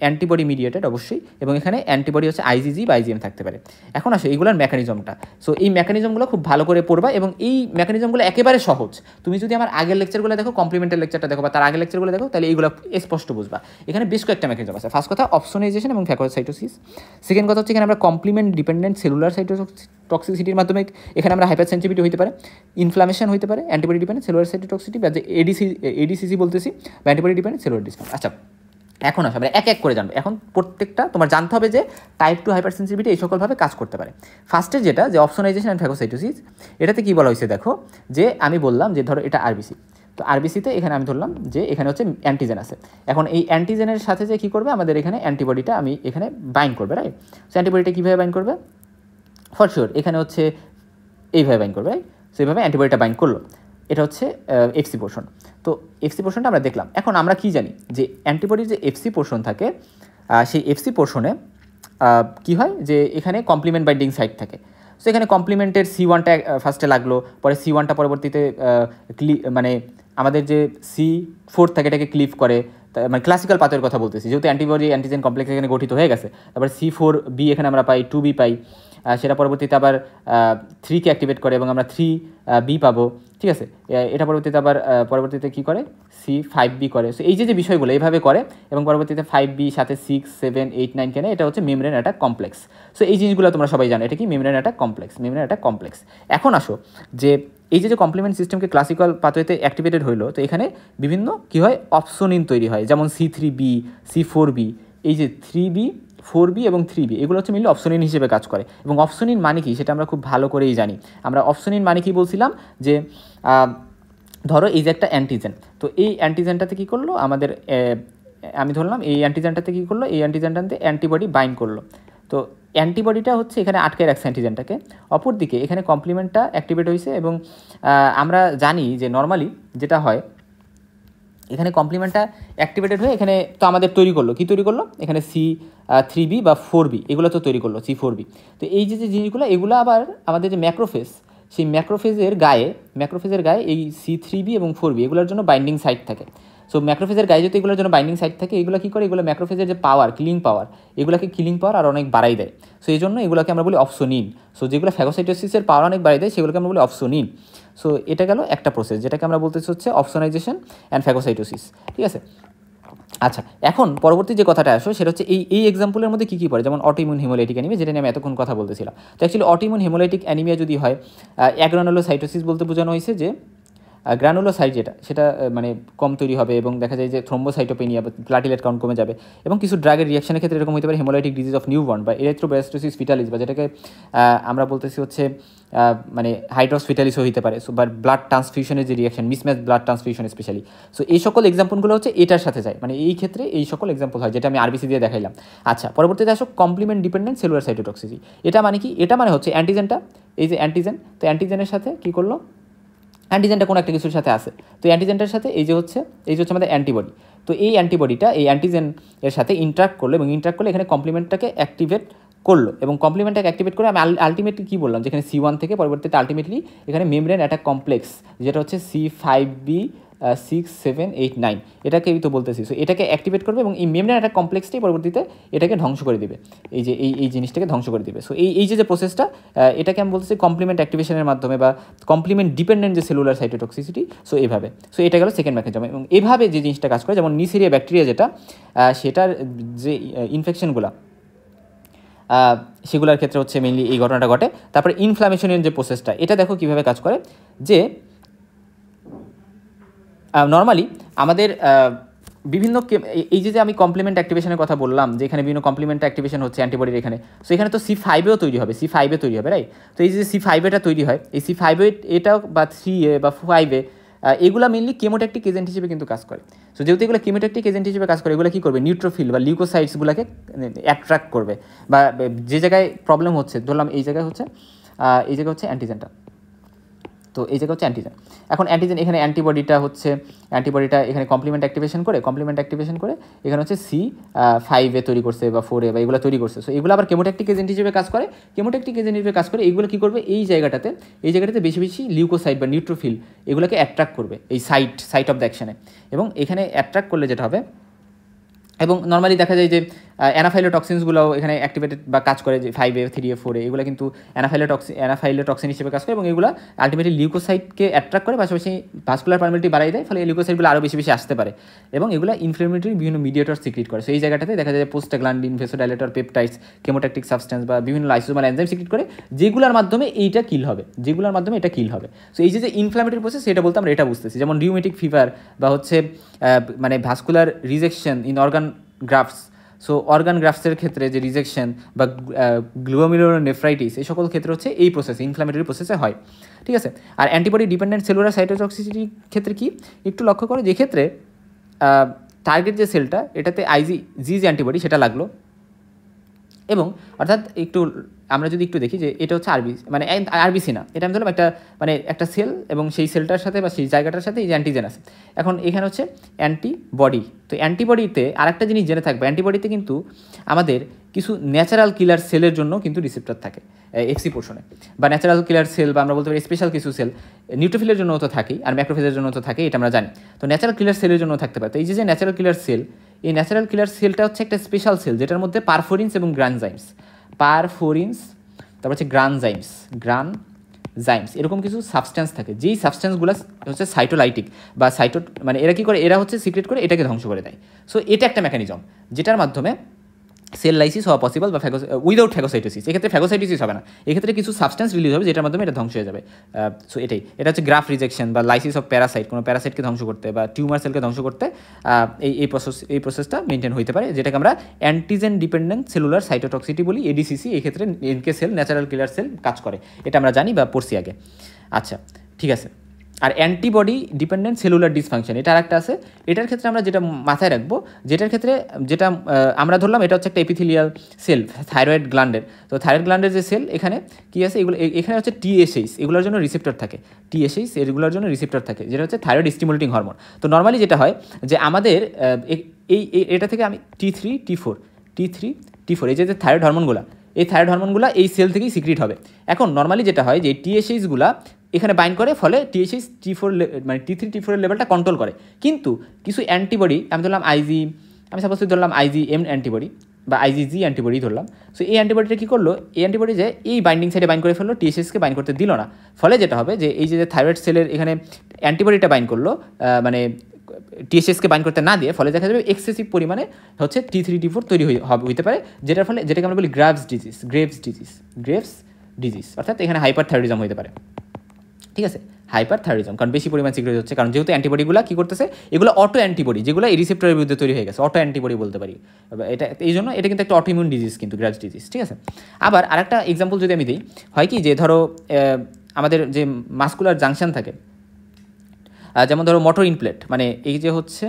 অ্যান্টিবডি মিডিয়েটেড অবশ্যই, এবং এখানে অ্যান্টিবডি হচ্ছে আইজিজি বা আইজিএম থাকতে পারে। এখন আসো এইগুলোর মেকানিজমটা। সো এই মেকানিজমগুলো খুব ভালো করে পড়বা, এবং এই মেকানিজমগুলো একেবারে সহজ। তুমি যদি আমার আগের লেকচারগুলো দেখো, কমপ্লিমেন্টের লেকচারটা দেখো বা তার আগের লেকচারগুলো দেখো, তাহলে এইগুলো স্পষ্ট বুঝবা। এখানে বেশ কয়েকটা মেকানিজম আছে। ফার্স্ট কথা অপসোনাইজেশন এবং ফ্যাগোসাইটোসিস। সেকেন্ড কথা হচ্ছে এখানে আমরা কমপ্লিমেন্ট ডিপেন্ডেন্ট সেলুলার সাইটোটক্সিসিটির মাধ্যমে এখানে আমরা হাইপার সেন্সিটিভিটি হতে পারে, ইনফ্লামেশন হতে পারে, অ্যান্টিবডি ডিপেন্ডেন্ট সেলুলার সাইটোটক্সিটি বা যে এডিসিসি বলতেছি, বা অ্যান্টিবডি ডিপেন্ডেন্ট সেলুলার ডিসকাউন্ট। আচ্ছা, এখন আসো আমরা এক এক করে জানবো। এখন প্রত্যেকটা তোমার জানতে হবে যে টাইপ 2 হাইপার সেন্সিটিভিটি এই সকলভাবে কাজ করতে পারে। ফার্স্টে যেটা যে অপসোনাইজেশন অ্যান্ড ফ্যাগোসাইটোসিস, এটাতে কী বলা হয়েছে দেখো, যে আমি বললাম যে ধরো এটা আরবিসি, তো আরবিসিতে এখানে আমি ধরলাম যে এখানে হচ্ছে অ্যান্টিজেন আছে। এখন এই অ্যান্টিজেনের সাথে যে কী করবে, আমাদের এখানে অ্যান্টিবডিটা আমি এখানে বাইন্ড করবে, রাইট? সো অ্যান্টিবডিটা কীভাবে বাইন্ড করবে? ফর শিওর এখানে হচ্ছে এইভাবে বাইন্ড করবে, রাইট? সো এইভাবে অ্যান্টিবডিটা বাইন্ড করলো। এটা হচ্ছে এফসি পোর্শন। তো এফসি পোর্শনটা আমরা দেখলাম। এখন আমরা কি জানি যে অ্যান্টিবডির যে এফসি পোর্শন থাকে, সেই এফসি পোর্শনে কী হয় যে এখানে কমপ্লিমেন্ট বাইন্ডিং সাইট থাকে। সো এখানে কমপ্লিমেন্টের C1টা ফার্স্টে লাগলো, পরে C1টা পরবর্তীতে মানে আমাদের যে C4 থাকে এটাকে ক্লিভ করে, মানে ক্লাসিক্যাল পাথের কথা বলতেছি, যেহেতু অ্যান্টিবডি অ্যান্টিজেন কমপ্লেক্স এখানে গঠিত হয়ে গেছে। তারপর C4b এখানে আমরা পাই, 2b পাই, সেটা পরবর্তীতে আবার 3কে অ্যাক্টিভেট করে এবং আমরা 3b পাবো, ঠিক আছে? এটা পরবর্তীতে আবার পরবর্তীতে কী করে, C5b করে। সো এই যে বিষয়গুলো এইভাবে করে, এবং পরবর্তীতে 5b সাথে 6, 7, 8, 9 কেনে, এটা হচ্ছে মেমব্রেন অ্যাটাক কমপ্লেক্স। সো এই জিনিসগুলো তোমরা সবাই জানো, এটা কি মেমব্রেন অ্যাটাক কমপ্লেক্স। এখন আসো যে এই যে কমপ্লিমেন্ট সিস্টেমকে ক্লাসিক্যাল পাথওয়েতে অ্যাক্টিভেটেড হইলো, তো এখানে বিভিন্ন কী হয়, অপসোনিন তৈরি হয়, যেমন C3b, C4b। এই যে 3b, 4b এবং 3b এগুলো হচ্ছে মিলে অপসোনিন হিসেবে কাজ করে। এবং অপসোনিন মানে কি সেটা আমরা খুব ভালো করেই জানি। আমরা অপসোনিন মানে কি বলছিলাম, যে ধরো এই যে একটা অ্যান্টিজেন, তো এই অ্যান্টিজেনটাতে কী করলো আমাদের, আমি ধরলাম এই অ্যান্টিজেনটাতে কী করলো, এই অ্যান্টিজেনটাতে অ্যান্টিবডি বাইন্ড করলো। তো অ্যান্টিবডিটা হচ্ছে এখানে আটকে রাখছে অ্যান্টিজেনটাকে, অপরদিকে এখানে কমপ্লিমেন্টটা অ্যাক্টিভেট হয়েছে। এবং আমরা জানি যে নর্মালি যেটা হয়, এখানে কমপ্লিমেন্টটা অ্যাক্টিভেটেড হয়ে এখানে তো আমাদের তৈরি করলো, কি তৈরি করলো, এখানে C3b বা 4b এগুলো তো তৈরি করলো, C4b। তো এই যে জিনিসগুলো, এগুলো আবার আমাদের যে ম্যাক্রোফেজ, সেই ম্যাক্রোফেজের গায়ে এই C3b এবং 4b এগুলোর জন্য বাইন্ডিং সাইট থাকে। সো ম্যাক্রোফেজের গায়ে যদি এগুলোর জন্য বাইন্ডিং সাইট থাকে, এগুলো কী করে, এগুলো ম্যাক্রোফেজের যে পাওয়ার, কিলিং পাওয়ার, এগুলোকে কিলিং পাওয়ার আর অনেক বাড়াই দেয়। সো এই জন্য এগুলোকে আমরা বলি অপসোনিন। সো যেগুলো ফ্যাগোসাইটোসিসের পাওয়ার অনেক বাড়াই দেয়, সেগুলোকে আমরা বলি অপসোনিন। সো এটা গেল একটা প্রসেস, যেটাকে আমরা বলতেছি হচ্ছে অপসোনাইজেশন অ্যান্ড ফ্যাগোসাইটোসিস, ঠিক আছে? আচ্ছা, এখন পরবর্তী যে কথাটা আসো সেটা হচ্ছে এই এক্সাম্পলের মধ্যে কী কী পড়ে, যেমন অটোইমিউন হেমোলাইটিক অ্যানিমিয়া, যেটা নিয়ে আমি এতক্ষণ কথা বলতেছিলাম। তো অ্যাকচুয়ালি অটোইমিউন হেমোলাইটিক অ্যানিমিয়া যদি হয়, অ্যাগ্রানুলোসাইটোসিস বলতে বোঝানো হয়েছে যে গ্রানুলোসাইট সেটা মানে কম তৈরি হবে, এবং দেখা যায় যে থ্রোম্বোসাইটোপেনিয়া বা প্লাটিলেট কাউন্ট কমে যাবে। এবং কিছু ড্রাগের রিয়াকশনের ক্ষেত্রে এরকম হতে পারে হেমোলাইটিক ডিজিজ অফ নিউবর্ন বা এরিথ্রোব্লাস্টোসিস ফিটালিস, বা যেটাকে আমরা বলতেছি হচ্ছে মানে হাইড্রক্স ফিটালিসও হতে পারে। সো বা ব্লাড ট্রান্সফিউশনের যে reaction, mismatch blood transfusion specially. So এই সকল এক্সাম্পলগুলো হচ্ছে এটার সাথে যায়, মানে এই ক্ষেত্রে এই সকল এক্সাম্পল হয়, যেটা আমি আরবিসি দিয়ে দেখাইলাম। আচ্ছা, পরবর্তীতে আসো কমপ্লিমেন্ট ডিপেন্ডেন্ট সেলুলার সাইটোটক্সিসিটি। এটা মানে কি, এটা মানে হচ্ছে অ্যান্টিজেনটা, এই যে অ্যান্টিজেন, তো অ্যান্টিজেনের সাথে কী করলো, অ্যান্টিজেনটা কোনো একটা কিছুর সাথে আসে, তো অ্যান্টিজেনটার সাথে এই যে হচ্ছে আমাদের অ্যান্টিবডি। তো এই অ্যান্টিবডিটা এই অ্যান্টিজেন এর সাথে ইন্টারাক্ট করলো, এবং ইন্টারাক্ট করলে এখানে কমপ্লিমেন্টটাকে অ্যাক্টিভেট করলো, এবং কমপ্লিমেন্টটাকে অ্যাক্টিভেট করে আমি আলটিমেটলি কী বললাম, যেখানে C1 থেকে পরবর্তীতে আলটিমেটলি এখানে মেমব্রেন অ্যাটাক কমপ্লেক্স, যেটা হচ্ছে C5b 6, 7, 8, 9 এটাকেই তো বলতেছি। সো এটাকে অ্যাক্টিভেট করবে, এবং এই মেমব্রেন অ্যাটাক কমপ্লেক্সটাই পরবর্তীতে এটাকে ধ্বংস করে দেবে, এই যে এই জিনিসটাকে ধ্বংস করে দেবে। সো এই যে প্রসেসটা, এটাকে আমি বলতেছি কমপ্লিমেন্ট অ্যাক্টিভেশনের মাধ্যমে বা কমপ্লিমেন্ট ডিপেন্ডেন্ট যে সেলুলার সাইটোটক্সিসিটি। সো এইভাবে, সো এটা গেল সেকেন্ড মেকানিজম। এবং এভাবে যে জিনিসটা কাজ করে, যেমন নিসেরিয়া ব্যাকটেরিয়া যেটা, সেটার যে ইনফেকশনগুলো, সেগুলোর ক্ষেত্রে হচ্ছে মেইনলি এই ঘটনাটা ঘটে। তারপরে ইনফ্লামেশনের যে প্রসেসটা, এটা দেখো কীভাবে কাজ করে, যে নর্মালি আমাদের বিভিন্ন এই যে আমি কমপ্লিমেন্ট অ্যাক্টিভেশনের কথা বললাম, যে এখানে বিভিন্ন কমপ্লিমেন্ট অ্যাক্টিভেশন হচ্ছে অ্যান্টিবডির এখানে, সো এখানে তো C5এও তৈরি হবে, C5 তৈরি হবে, রাইট? তো এই যে C5 তৈরি হয়, এই C5 এটা বা 3A বা 5A এগুলো মেনলি কেমোট্যাকটিক এজেন্ট হিসেবে কিন্তু কাজ করে। সো যেহেতু এগুলো কেমোট্যাকটিক এজেন্ট হিসেবে কাজ করে, এগুলো কী করবে, নিউট্রোফিল বা লিউকোসাইটসগুলোকে অ্যাট্রাক্ট করবে, বা যে জায়গায় প্রবলেম হচ্ছে, ধরলাম এই জায়গায় হচ্ছে অ্যান্টিজেনটা, তো এই জায়গা হচ্ছে অ্যান্টিজেন। এখন অ্যান্টিজেন এখানে অ্যান্টিবডিটা এখানে কমপ্লিমেন্ট অ্যাক্টিভেশন করে এখানে হচ্ছে C5 তৈরি করছে বা 4 বা এগুলো তৈরি করছে। সো এগুলো আবার কেমোট্যাকটিক এজেন্ট হিসেবে কাজ করে। এগুলো কী করবে, এই জায়গাটাতে বেশি বেশি লিউকোসাইট বা নিউট্রোফিল এগুলোকে অ্যাট্রাক্ট করবে এই সাইট অফ দ্য অ্যাকশনে। এবং এখানে অ্যাট্রাক্ট করলে যেটা হবে, এবং নর্মালি দেখা যায় যে অ্যানাফাইলোটক্সিনসগুলোও এখানে অ্যাক্টিভেটেড বা কাজ করে, যে 5A 3A 4A এগুলো কিন্তু অ্যানাফাইলোটক্সিন হিসেবে কাজ করে, এবং এগুলো আলটিমেটলি লিউকোসাইটকে অ্যাট্রাক্ট করে, পাশাপাশি ভাস্কুলার পারমিটিভিটি বাড়াই দেয়, ফলে এই লিউকোসাইটগুলো আরও বেশি বেশি আসতে পারে, এবং এগুলো ইনফ্লেমেটরি বিভিন্ন মিডিয়েটর সিক্রিট করে। সো এই জায়গাটাতে দেখা যায় পোস্টাগ্ল্যান্ডিন, ভেসোডাইলেটর, পেপটাইডস, কেমোট্যাকটিক সাবস্টেন্স বা বিভিন্ন লাইসোজোমাল এনজাইম সিক্রিট করে, যেগুলোর মাধ্যমে এটা কিল হবে। সো এই যে ইনফ্ল্যামেটরি প্রসেস, সেটা বলতে আমরা এটা বুঝতেছি, যেমন রিউমেটিক ফিভার বা হচ্ছে মানে vascular rejection in organ grafts. So organ গ্রাফটসের ক্ষেত্রে যে রিজেকশন বা গ্লোমেরুলোনেফ্রাইটিস, এই সকল ক্ষেত্রে হচ্ছে এই প্রসেস, ইনফ্ল্যামেটরি প্রসেসে হয়, ঠিক আছে। আর অ্যান্টিবডি ডিপেন্ডেন্ট সেলুলার সাইটোটক্সিসিটির ক্ষেত্রে কি একটু লক্ষ্য করো, যে ক্ষেত্রে টার্গেট যে সেলটা, এটাতে IgG যে অ্যান্টিবডি সেটা লাগলো, এবং অর্থাৎ আমরা যদি একটু দেখি যে এটা হচ্ছে আরবিসি না, এটা আমি ধরলাম একটা সেল, এবং সেই সেলটার সাথে বা সেই জায়গাটার সাথে এই যে অ্যান্টিজেন আছে। এখন এখানে হচ্ছে অ্যান্টিবডি। তো অ্যান্টিবডিতে আরেকটা জিনিস জেনে থাকবে, অ্যান্টিবডিতে কিন্তু আমাদের কিছু ন্যাচারাল কিলার সেলের জন্য কিন্তু রিসেপ্টর থাকে এফসি পোর্শনে, বা ন্যাচারাল কিলার সেল, বা আমরা বলতে পারি স্পেশাল কিছু সেল নিউট্রোফিলের জন্য তো থাকেই, আর ম্যাক্রোফেজের জন্য তো থাকে, এটা আমরা জানি। তো ন্যাচারাল কিলার সেলের জন্য থাকতে পারে। তো এই যে ন্যাচারাল কিলার সেল, এই ন্যাচারাল কিলার সেলটা হচ্ছে একটা স্পেশাল সেল, যেটার মধ্যে পারফোরিনস এবং গ্রানজাইমস, তারপর হচ্ছে গ্রানজাইমস এরকম কিছু সাবস্ট্যান্স থাকে, যেই সাবস্ট্যান্সগুলো হচ্ছে সাইটোলাইটিক বা এরা কী করে, এরা হচ্ছে সিক্রেট করে এটাকে ধ্বংস করে দেয়। সো এটা একটা মেকানিজম যেটার মাধ্যমে সেল লাইসিস হওয়া পসিবল, বা উইদাউট ফ্যাগোসাইটোসিস। এক্ষেত্রে ফ্যাগোসাইটোসিস হবে না, এক্ষেত্রে কিছু সাবস্ট্যান্স রিলিজ হবে যেটার মাধ্যমে এটা ধ্বংস হয়ে যাবে। সো এটা হচ্ছে গ্রাফ রিজেকশন বা লাইসিস অফ প্যারাসাইট, কোনো প্যারাসাইটকে ধ্বংস করতে বা টিউমার সেলকে ধ্বংস করতে এই প্রসেসটা মেনটেন হইতে পারে, যেটাকে আমরা অ্যান্টিজেন ডিপেন্ডেন্ট সেলুলার সাইটোটক্সিটি বলি, ADCC। এই ক্ষেত্রে NK সেল, ন্যাচারাল কিলার সেল কাজ করে, এটা আমরা জানি বা পড়ছি আগে। আচ্ছা, ঠিক আছে। আর অ্যান্টিবডি ডিপেন্ডেন্ট সেলুলার ডিসফাংশন, এটা আরেকটা আছে। এটার ক্ষেত্রে আমরা যেটা মাথায় রাখবো, যেটা আমরা ধরলাম এটা হচ্ছে একটা এপিথেলিয়াল সেল থাইরয়েড গ্ল্যান্ডের। তো থাইরয়েড গ্ল্যান্ডের যে সেল, এখানে কী আছে, এখানে হচ্ছে TSH, এগুলোর জন্য রিসেপ্টর থাকে, এগুলোর জন্য রিসেপ্টর থাকে, যেটা হচ্ছে থাইরয়েড স্টিমুলেটিং হরমোন। তো নর্মালি যেটা হয় যে আমাদের এটা থেকে আমি T3 T4 এই যে থাইরয়েড হরমোনগুলো, এই থাইরয়েড হরমোনগুলো এই সেল থেকেই সিক্রিট হবে। এখন নর্মালি যেটা হয় যে TSHগুলো এখানে বাইন্ড করে, ফলে TSH T4 T3 T4 এর লেভেলটা কন্ট্রোল করে। কিন্তু কিছু অ্যান্টিবডি, আমি সাপোজ ধরলাম IgM অ্যান্টিবডি বা IgG অ্যান্টিবডি ধরলাম। সো এই অ্যান্টিবডিটা কী করলো, এই অ্যান্টিবডি যে এই বাইন্ডিং সাইডে বাইন্ড করে ফেললো, TSHকে বাইন্ড করতে দিল না। ফলে যেটা হবে যে এই যে থাইরয়েড সেলের এখানে অ্যান্টিবডিটা বাইন্ড করলো, মানে TSHকে বাইন্ড করতে না দিয়ে, ফলে দেখা যাবে এক্সেসিভ পরিমাণে হচ্ছে T3 T4 তৈরি হইতে পারে, যেটাকে আমরা বলি গ্রেভস ডিজিজ, অর্থাৎ এখানে হাইপারথাইরয়েডিজম হতে পারে, ঠিক আছে। হাইপারথাইরয়েডিজম, কারণ বেশি পরিমাণ সিক্রেট হচ্ছে, কারণ যেহেতু অ্যান্টিবডিগুলো কী করতেছে, এগুলো অটো অ্যান্টিবডি, যেগুলো এই রিসেপ্টরের বিরুদ্ধে তৈরি হয়ে গেছে, অটো অ্যান্টিবডি বলতে পারি এটা। এই জন্য এটা কিন্তু একটা অটোইমিউন ডিজিজ, কিন্তু গ্রাভস ডিজিজ, ঠিক আছে। আবার আরেকটা এক্সাম্পল যদি আমি দিই, হয় কি যে ধরো আমাদের যে মাসকুলার জাংশন থাকে, যেমন ধরো মোটর ইনপ্লেট, মানে এই যে হচ্ছে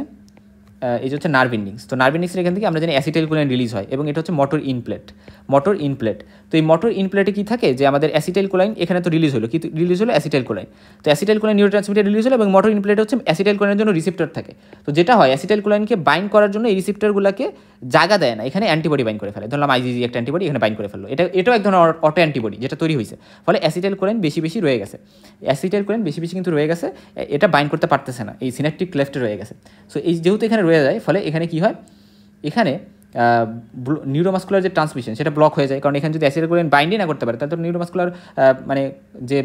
নার্ভ এন্ডিংস। তো নার্ভ এন্ডিংসের এখান থেকে আমরা জানি অ্যাসিটাইলকোলাইন রিলিজ হয়, এবং এটা হচ্ছে মোটর ইনপ্লেট। তো এই মোটর ইনপ্লেটে কী থাকে, যে আমাদের অ্যাসিটাইলকোলাইন এখানে তো রিলিজ হলো, অ্যাসিটাইলকোলাইন। তো অ্যাসিটাইলকোলাইন নিউরোট্রান্সমিটার রিলিজ হলো, এবং মোটর ইনপ্লেটে হচ্ছে অ্যাসিটাইলকোলাইনের জন্য রিসেপ্টর থাকে। তো যেটা হয়, অ্যাসিটাইলকোলাইনকে বাইন্ড করার জন্য এই রিসেপ্টরগুলোকে জায়গা দেয় না, এখানে অ্যান্টিবডি বাইন্ড করে ফেলে। ধরলাম IgG একটা অ্যান্টিবডি এখানে বাইন্ড করে ফেললো, এটাও এক ধরনের অটো অ্যান্টিবডি যেটা তৈরি হয়েছে, ফলে অ্যাসিটাইলকোলাইন বেশি কিন্তু রয়ে গেছে, এটা বাইন্ড করতে পারতেছে না, এই সিনাপটিক ক্লেফটে রয়ে গেছে। সো এই যেহেতু এখানে রয়ে যায়, ফলে এখানে কী হয়, এখানে নিউরোমাস্কুলার যে ট্রান্সমিশন সেটা ব্লক হয়ে যায়, কারণ এখানে যদি অ্যাসিটাইলকোলাইন বাইন্ডই না করতে পারে, তাহলে তো নিউরোমাস্কুলার মানে যে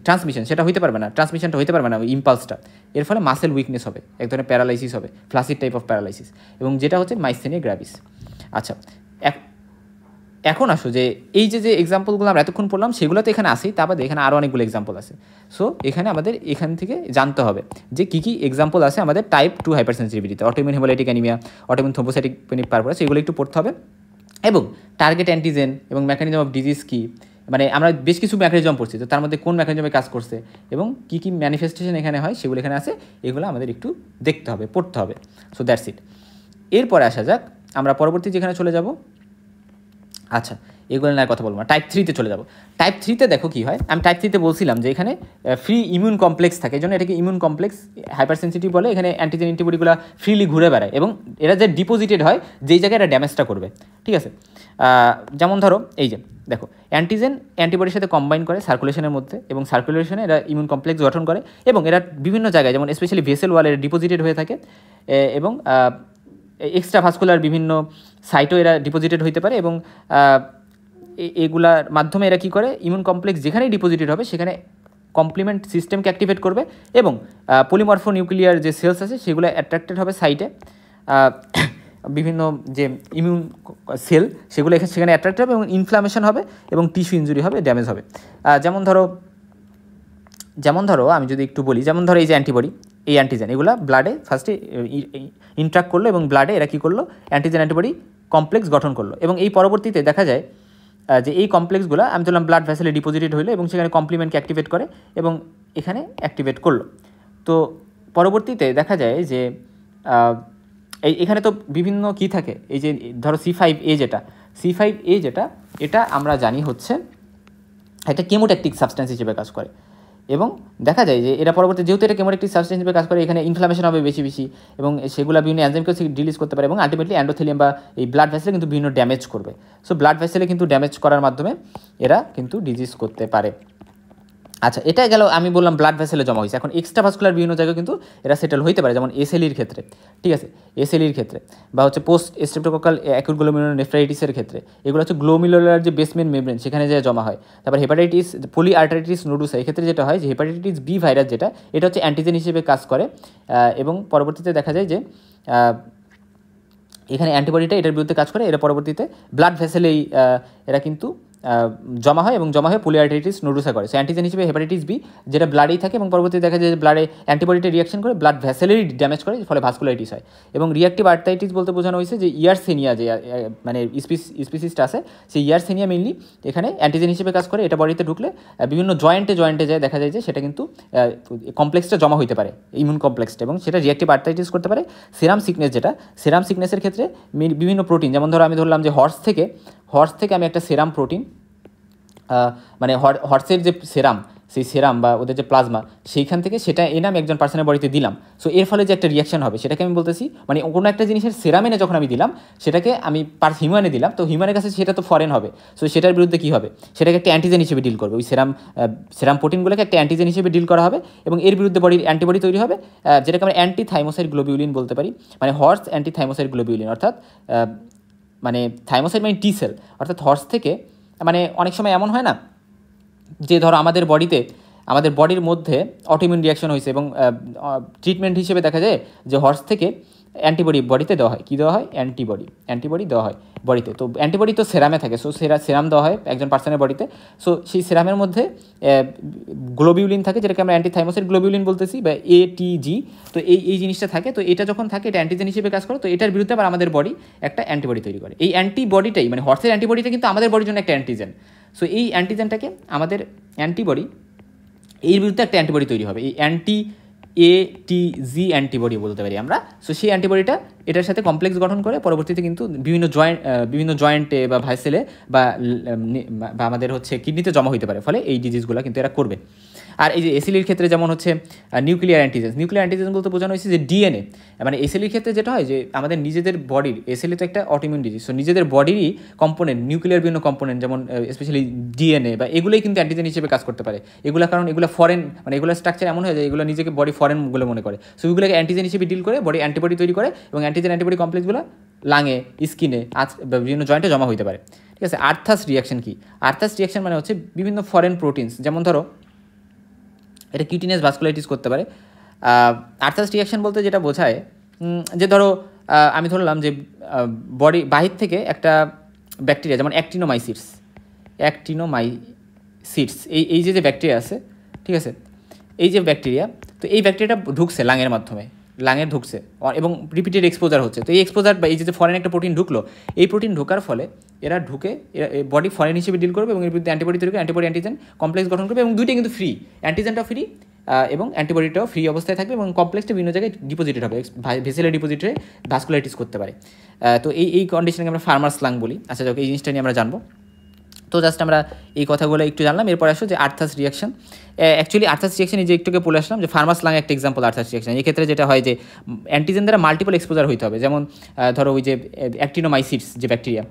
ট্রান্সমিশনটা হইতে পারবে না, ওই ইম্পালসটা। এর ফলে মাসেল উইকনেস হবে, এক ধরনের প্যারালাইসিস হবে, ফ্লাসিড টাইপ অফ প্যারালাইসিস, এবং যেটা হচ্ছে মাইসথেনিয়া গ্র্যাভিস। আচ্ছা, এখন আসো যে এই যে এক্সাম্পলগুলো আমরা এতক্ষণ পড়লাম, সেগুলো তো এখানে আসেই, তারপরে এখানে আরও অনেকগুলো এক্সাম্পল আছে। সো এখানে আমাদের এখান থেকে জানতে হবে যে কী কী এক্সাম্পল আছে আমাদের টাইপ 2 হাইপারসেনসিটিভিটিতে, autoimmune hemolytic anaemia, autoimmune thrombocytic purpura, এগুলো একটু পড়তে হবে। এবং টার্গেট অ্যান্টিজেন এবং মেকানিজম অফ ডিজিজ কী, মানে আমরা বেশ কিছু মেকানিজম পড়ছি, তো তার মধ্যে কোন মেকানিজমে কাজ করছে এবং কী কী ম্যানিফেস্টেশন এখানে হয়, সেগুলো এখানে আছে, এগুলো আমাদের একটু দেখতে হবে, পড়তে হবে। So that's it. এরপরে আসা যাক, আমরা পরবর্তী যেখানে চলে যাব। আচ্ছা, এগুলো নিয়ে কথা বলবো না। টাইপ 3-তে চলে যাব। টাইপ 3-তে দেখো কী হয়, আমি টাইপ 3-তে বলছিলাম যে এখানে ফ্রি ইমিউন কমপ্লেক্স থাকে, এই জন্য এটাকে ইমিউন কমপ্লেক্স হাইপার সেন্সিটিভ বলে। এখানে অ্যান্টিজেন অ্যান্টিবডিগুলো ফ্রিলি ঘুরে বেড়ায় এবং এরা যে ডিপোজিটেড হয় যেই জায়গায় এরা ড্যামেজটা করবে, ঠিক আছে। যেমন ধরো এই যে দেখো অ্যান্টিজেন অ্যান্টিবডির সাথে কম্বাইন করে সার্কুলেশনের মধ্যে, এবং সার্কুলেশনে এরা ইমিউন কমপ্লেক্স গঠন করে, এবং এরা বিভিন্ন জায়গায় যেমন স্পেশালি ভেসেল ওয়ালে ডিপোজিটেড হয়ে থাকে, এবং এক্সট্রা ভাস্কুলার বিভিন্ন সাইটও এরা ডিপোজিটেড হইতে পারে। এবং এগুলার মাধ্যমে এরা কী করে, ইমিউন কমপ্লেক্স যেখানেই ডিপোজিটেড হবে সেখানে কমপ্লিমেন্ট সিস্টেমকে অ্যাক্টিভেট করবে, এবং পলিমরফো নিউক্লিয়ার যে সেলস আছে সেগুলো অ্যাট্রাক্টেড হবে সাইটে, বিভিন্ন যে ইমিউন সেল সেগুলো সেখানে অ্যাট্রাক্ট হবে এবং ইনফ্লামেশন হবে এবং টিস্যু ইনজুরি হবে, ড্যামেজ হবে। যেমন ধরো আমি যদি একটু বলি, যেমন ধরো এই যে অ্যান্টিবডি, এই অ্যান্টিজেন, এগুলো ব্লাডে ফার্স্টে ইন্ট্রাক্ট করলো এবং ব্লাডে এরা কী করলো, অ্যান্টিজেন অ্যান্টিবডি কমপ্লেক্স গঠন করলো, এবং এই পরবর্তীতে দেখা যায় যে এই কমপ্লেক্সগুলো আমি বললাম ব্লাড ভেসেলে ডিপোজিটেড হইলো এবং সেখানে কমপ্লিমেন্টকে অ্যাক্টিভেট করে এবং এখানে অ্যাক্টিভেট করলো। তো পরবর্তীতে দেখা যায় যে এখানে তো বিভিন্ন কী থাকে, এই যে ধরো C5A যেটা এটা আমরা জানি হচ্ছে একটা কেমোট্যাকটিক সাবস্টেন্স হিসেবে কাজ করে, এবং দেখা যায় যে এরা পরবর্তী যেহেতু এটা কেমোট্যাকটিক সাবস্টেন্স হিসেবে কাজ করে, এখানে ইনফ্লামেশন হবে বেশি, এবং সেগুলো বিভিন্ন এনজাইমকে রিলিজ করতে পারে, এবং আলটিমেটলি অ্যান্ডোথেলিয়াম বা এই ব্লাড ভেসেলে কিন্তু বিভিন্ন ড্যামেজ করবে। সো ব্লাড ভেসেলে কিন্তু ড্যামেজ করার মাধ্যমে এরা কিন্তু ডিজিজ করতে পারে। আচ্ছা, এটা গেল আমি বললাম ব্লাড ভেসেলে জমা হয়েছে। এখন এক্সট্রা ভাস্কুলার বিভিন্ন জায়গায় কিন্তু এরা সেটেল হইতে পারে, যেমন এসএলইর ক্ষেত্রে, ঠিক আছে, এসএলইর ক্ষেত্রে, বা হচ্ছে পোস্ট স্ট্রেপ্টোকক্কাল অ্যাকিউট গ্লোমেরুলার নেফ্রাইটিসের ক্ষেত্রে, এগুলো হচ্ছে গ্লোমেরুলার যে বেসমেন্ট মেমব্রেন সেখানে যে জমা হয়। তারপর হেপাটাইটিস পলিআর্টারিটিস নোডুসা, এক্ষেত্রে যেটা হয় যে হেপাটাইটিস বি ভাইরাস যেটা, এটা হচ্ছে অ্যান্টিজেন হিসেবে কাজ করে, এবং পরবর্তীতে দেখা যায় যে এখানে অ্যান্টিবডিটা এটার বিরুদ্ধে কাজ করে, এরা পরবর্তীতে ব্লাড ভেসেলেই এরা কিন্তু জমা হয় এবং জমা হয়ে পলিআর্টারিটিস নোডুসা করে। সো অ্যান্টিজেন হিসেবে হেপাটাইটিস বি যেটা ব্লাডেই থাকে, এবং পরবর্তীতে দেখা যায় যে ব্লাডে অ্যান্টিবডিটা রিয়াকশন করে ব্লাড ভেসেলেরই ড্যামেজ করে, ফলে ভাস্কুলাইটিস হয়। এবং রিয়াক্টিভ আর্থাইটিস বলতে বোঝানো হয়েছে যে ইয়ারসেনিয়া যে মানে স্পিসিসটা আছে, সেই ইয়ারসেনিয়া মেইনলি এখানে অ্যান্টিজেন হিসেবে কাজ করে। এটা বডিতে ঢুকলে বিভিন্ন জয়েন্টে যায়, দেখা যায় যে সেটা কিন্তু কমপ্লেক্সটা জমা হইতে পারে, ইমিউন কমপ্লেক্সটা, এবং সেটা রিয়াক্টিভ আর্থাইটিস করতে পারে। সেরাম সিকনেস যেটা, সেরাম সিকনেসের ক্ষেত্রে বিভিন্ন প্রোটিন, যেমন ধরো আমি ধরলাম যে হর্স থেকে আমি একটা সেরাম প্রোটিন, মানে হর্সের যে সেরাম, সেই সেরাম বা ওদের যে প্লাজমা, সেইখান থেকে সেটা এনে আমি একজন পার্সনের বডিতে দিলাম। সো এর ফলে যে একটা রিয়াকশন হবে সেটাকে আমি বলতেছি, মানে কোনো একটা জিনিসের সেরাম এনে যখন আমি দিলাম সেটাকে আমি হিউম্যানে দিলাম, তো হিউম্যানের কাছে সেটা তো ফরেন হবে। সো সেটার বিরুদ্ধে কী হবে, সেটাকে একটা অ্যান্টিজেন হিসেবে ডিল করবে, ওই সেরাম প্রোটিনগুলোকে একটা অ্যান্টিজেন হিসেবে ডিল করা হবে, এবং এর বিরুদ্ধে বডির অ্যান্টিবডি তৈরি হবে, যেটাকে আমরা অ্যান্টি থাইমোসাইড গ্লোবিউলিন বলতে পারি, মানে হর্স অ্যান্টি থাইমোসাইড গ্লোবিউলিন, অর্থাৎ মানে থাইমোসাইড মানে টি সেল, অর্থাৎ হর্স থেকে, মানে অনেক সময় এমন হয় না যে ধরো আমাদের বডির মধ্যে অটোইমিউন রিয়াকশন হয়েছে, এবং ট্রিটমেন্ট হিসেবে দেখা যায় যে হর্স থেকে অ্যান্টিবডি বডিতে দেওয়া হয়। কী দেওয়া হয়? অ্যান্টিবডি দেওয়া হয় বডিতে। তো অ্যান্টিবডি তো সেরামে থাকে, সো সেরাম দেওয়া হয় একজন পার্সনের বডিতে। সো সেই সেরামের মধ্যে গ্লোবিউলিন থাকে, যেটাকে আমরা অ্যান্টিথাইমোসাইড গ্লোবিউলিন বলতেছি, বা ATG। তো এই জিনিসটা থাকে, তো এটা যখন থাকে এটা অ্যান্টিজেন হিসেবে কাজ করে, তো এটার বিরুদ্ধে আবার আমাদের বডি একটা অ্যান্টিবডি তৈরি করে। এই অ্যান্টিবডিটাই, মানে হর্সের অ্যান্টিবডিটা কিন্তু আমাদের বডির জন্য একটা অ্যান্টিজেন। সো এই অ্যান্টিজেনটাকে আমাদের অ্যান্টিবডি, এর বিরুদ্ধে একটা অ্যান্টিবডি তৈরি হবে, এই ATG অ্যান্টিবডি বলতে পারি আমরা। সো সেই অ্যান্টিবডিটা এটার সাথে কমপ্লেক্স গঠন করে, পরবর্তীতে কিন্তু বিভিন্ন জয়েন্টে বা ভাইসেলে বা আমাদের হচ্ছে কিডনিতে জমা হইতে পারে, ফলে এই ডিজিজগুলো কিন্তু এরা করবে। আর এই যে এসএলইর ক্ষেত্রে যেমন হচ্ছে নিউক্লিয়ার অ্যান্টিজেন বলতে বোঝানো হয়েছে যে ডিএনএ, মানে এসএলইর ক্ষেত্রে যেটা হয় যে আমাদের নিজেদের বডির, এসএলই তো একটা অটোইমিউন ডিজিজ, সো নিজেদের বডিরই কম্পোনেন্ট, নিউক্লিয়ার বিভিন্ন কম্পোনেন্ট, যেমন স্পেশালি ডিএনএ বা এগুলোই কিন্তু অ্যান্টিজেন হিসেবে কাজ করতে পারে। কারণ এগুলো ফরেন, মানে এগুলো স্ট্রাকচার এমন হয়ে যায় এগুলো নিজেকে বডি ফরেন বলে মনে করে। সো এগুলোকে অ্যান্টিজেন হিসেবে ডিল করে বডি অ্যান্টিবডি তৈরি করে, এবং অ্যান্টিবডি কমপ্লেক্সগুলো লাঙে, স্কিনে, বিভিন্ন জয়েন্টে জমা হইতে পারে। ঠিক আছে। আর্থাস রিয়াকশন কি? আর্থাস রিয়াকশন মানে হচ্ছে বিভিন্ন ফরেন প্রোটিনস, যেমন ধরো এটা কিউটিনিয়াস ভাস্কুলাইটিস করতে পারে। আর্থাস রিয়াকশন বলতে যেটা বোঝায় যে ধরো আমি ধরলাম যে বডি বাহির থেকে একটা ব্যাকটেরিয়া, যেমন অ্যাক্টিনোমাইসিটস, এই যে ব্যাকটেরিয়া আছে, ঠিক আছে, এই যে ব্যাকটেরিয়া, তো এই ব্যাকটেরিয়াটা ঢুকছে লাঙে ঢুকছে এবং রিপিটেড এক্সপোজার হচ্ছে। তো এই এক্সপোজার বা এই যে ফরেন একটা প্রোটিন ঢুকলো, এই প্রোটিন ঢোকার ফলে এরা বডি ফরেন হিসেবে ডিল করবে এবং এর বিরুদ্ধে অ্যান্টিবডি তৈরি করে, অ্যান্টিজেন কমপ্লেক্স গঠন করবে, এবং দুইটাই কিন্তু ফ্রি, অ্যান্টিজেনটাও ফ্রি এবং অ্যান্টিবডিটাও ফ্রি অবস্থায় থাকবে, এবং কমপ্লেক্সটা বিভিন্ন জায়গায় ডিপোজিটেড হবে, ভেসেলে ডিপোজিট হয়ে ভাস্কুলাইটিস করতে পারে। তো এই কন্ডিশনকে আমরা ফার্মার স্লাং বলি। আচ্ছা যাক, এই জিনিসটা নিয়ে আমরা জানবো। তো জাস্ট আমরা এই কথাগুলো একটু জানলাম। এরপর আসো যে আর্থাস রিয়াকশন। অ্যাকচুয়ালি আর্থাস রিয়াকশন এই যে একটুকে বলে আসলাম যে ফার্মাস লাং একটা এক্সাম্পল আর্থাস রিয়াকশন। এই ক্ষেত্রে যেটা হয় যে অ্যান্টিজেন দ্বারা মাল্টিপল এক্সপোজার হইতে হবে। যেমন ধরো ওই যে অ্যাক্টিনোমাইসিস যে ব্যাকটেরিয়া,